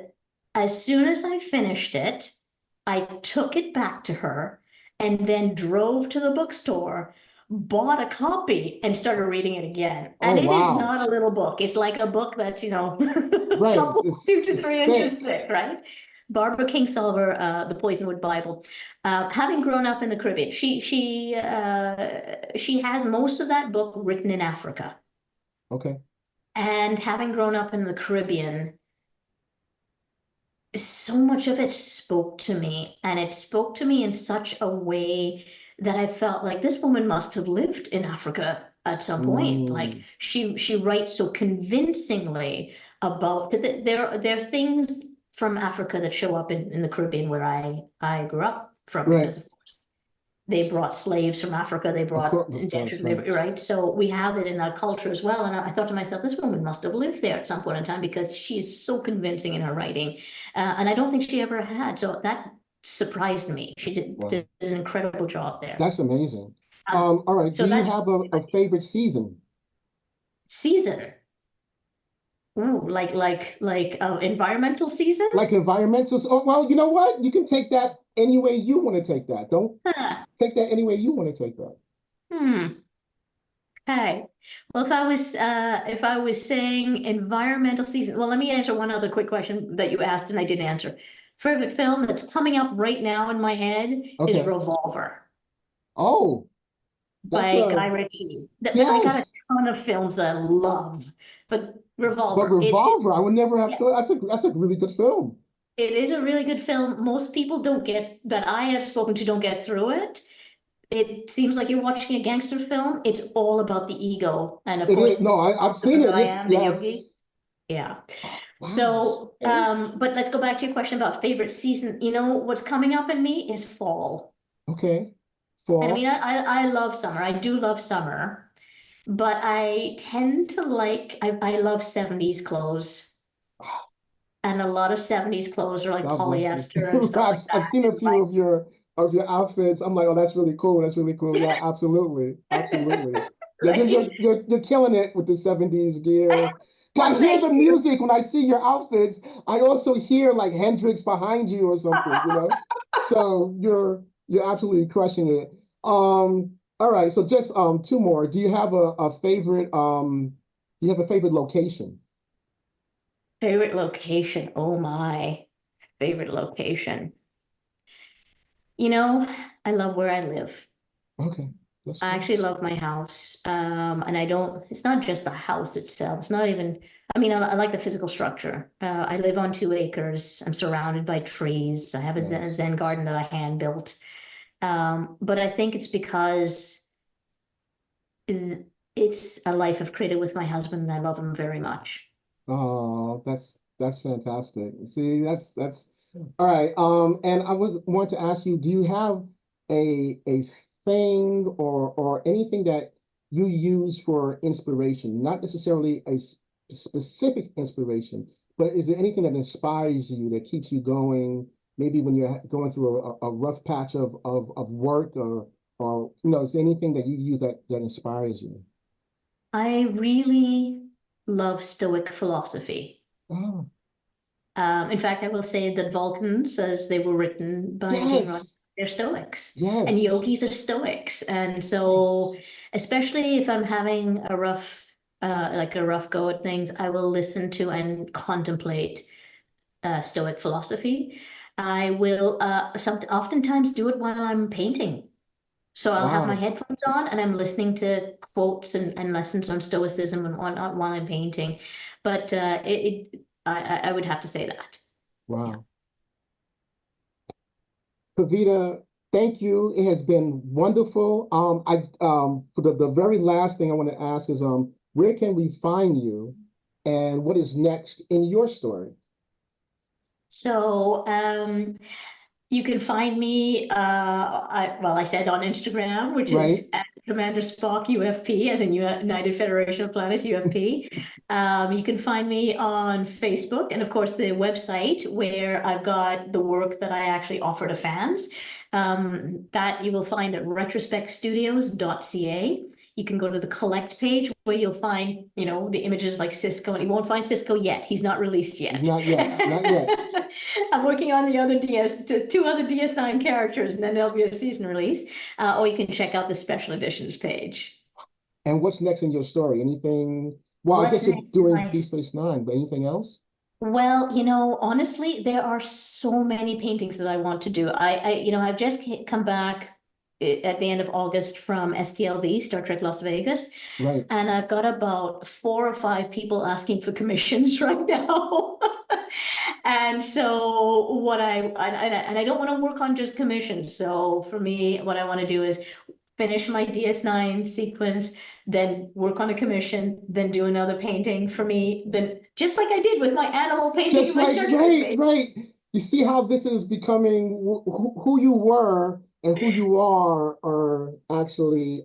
as soon as I finished it, I took it back to her and then drove to the bookstore, bought a copy, and started reading it again. oh And it is wow, not a little book. It's like a book that's, a right? couple, two to It's three thick. inches thick, right? Barbara Kingsolver, The Poisonwood Bible. Having grown up in the Caribbean, she has most of that book written in Africa. Okay, And having grown up in the Caribbean, so much of it spoke to me, and it spoke to me in such a way that I felt like this woman must have lived in Africa at some point. Like mm, she writes so convincingly about, because there are things from Africa that show up in the Caribbean where I grew up from, right. because of course they brought slaves from Africa, they brought Of course, indentured right. labor, right? So we have it in our culture as well. And I thought to myself, this woman must have lived there at some point in time because she is so convincing in her writing. And I don't think she ever had. So that surprised me. She Wow, did an incredible job there. that's amazing. Um, All right. Do so you that's have a favorite season? season. Ooh, environmental season? Like environmental? Oh, well, you know what? You can take that any way you want to take that. Don't Huh. take that any way you want to take that. Hmm. Okay. Well, if I was saying environmental season, well, let me answer one other quick question that you asked and I didn't answer. Favorite film that's coming up right now in my head is Okay. Revolver Oh, that's by a Guy Ritchie. I got a yes. ton of films that I love, but But Revolver, it is, Revolver, I would never have yeah, thought that's a really good film. it is a really good film. Most people don't get, that I have spoken to, don't get through it. It seems like you're watching a gangster film. It's all about the ego. And of It is. course, No, I've Christopher seen it. It's Guyan, the yes. yogi. Yeah. Oh, wow. So, Okay. but let's go back to your question about favorite season. You know, what's coming up in me is fall. Okay. And I mean, Fall. I love summer. I do love summer, but I tend to I love 70s clothes. And a lot of 70s clothes are like God bless you. polyester and stuff like I've that. seen a And few of your outfits. I'm like, oh, that's really cool. That's really cool. Yeah, absolutely. Absolutely. Yeah, right? you're killing it with the 70s gear. I Well, hear thank the you. music when I see your outfits. I also hear like Hendrix behind you or something, you know? So you're absolutely crushing it. All right, so just two more. Do you have a favorite do you have a favorite location? Favorite location. Oh my, favorite location. You know, I love where I live. Okay, that's I good. actually love my house. And I don't, it's not just the house itself. It's not even, I mean, I like the physical structure. I live on 2 acres. I'm surrounded by trees. I have a Nice. Zen garden that I hand built. But I think it's because it's a life I've created with my husband and I love him very much. Oh, that's fantastic. See, that's all right. And I would want to ask you, do you have a thing or anything that you use for inspiration? Not necessarily a specific inspiration, but is there anything that inspires you that keeps you going? Maybe when you're going through a rough patch of work or you know, is there anything that you use that inspires you? I really love Stoic philosophy. Oh, In fact, I will say that Vulcans, as they were written by Gene yes, Roddenberry, they're Stoics, yes. and yogis are Stoics. And so, especially if I'm having like a rough go at things, I will listen to and contemplate Stoic philosophy. I will oftentimes do it while I'm painting. So I'll have my Wow. headphones on and I'm listening to quotes and lessons on Stoicism and whatnot while I'm painting. But I would have to say that. Yeah. Wow. Kavita, thank you. It has been wonderful. For the very last thing I want to ask is where can we find you and what is next in your story? So you can find me, I said on Instagram, which Right? is at Commander Spock UFP, as in United Federation of Planets UFP. You can find me on Facebook and, of course, the website where I've got the work that I actually offer to fans. That you will find at retrospectstudios.ca. You can go to the collect page where you'll find, the images like Cisco, and you won't find Cisco yet. He's not released yet. Not yet. Not yet. I'm working on the other two other DS9 characters, and then there'll be a season release. Or you can check out the special editions page. And what's next in your story? Anything? Well, I What's guess you're next in doing my Deep Space Nine, but anything else? Well, honestly, there are so many paintings that I want to do. I've just come back at the end of August from STLV, Star Trek Las Vegas, Right. and I've got about 4 or 5 people asking for commissions right now. And so and I don't want to work on just commissions. So for me, what I want to do is finish my DS9 sequence, then work on a commission, then do another painting for me, then just like I did with my animal painting Just in my like, Star Trek right, page. right. You see how this is becoming who you were and who you are actually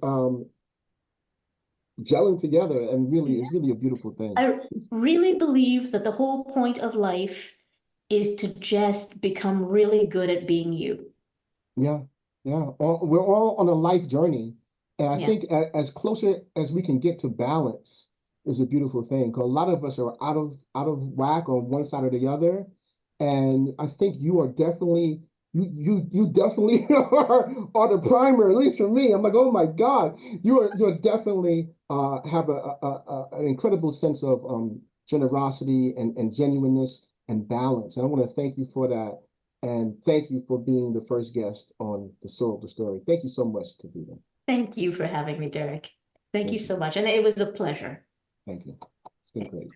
gelling together and really Yeah. it's really a beautiful thing. I really believe that the whole point of life is to just become really good at being you. Yeah, yeah. We're all on a life journey, and I Yeah. think as closer as we can get to balance is a beautiful thing. Because a lot of us are out of whack on one side or the other, and I think you are definitely you definitely are the primer. At least for me, I'm like, oh my God, you're definitely have an incredible sense of generosity and genuineness and balance. And I want to thank you for that. And thank you for being the first guest on The Soul of the Story. Thank you so much, Kavita. Thank you for having me, Derek. Thank you Thank you. so much. And it was a pleasure. Thank you. It's been great.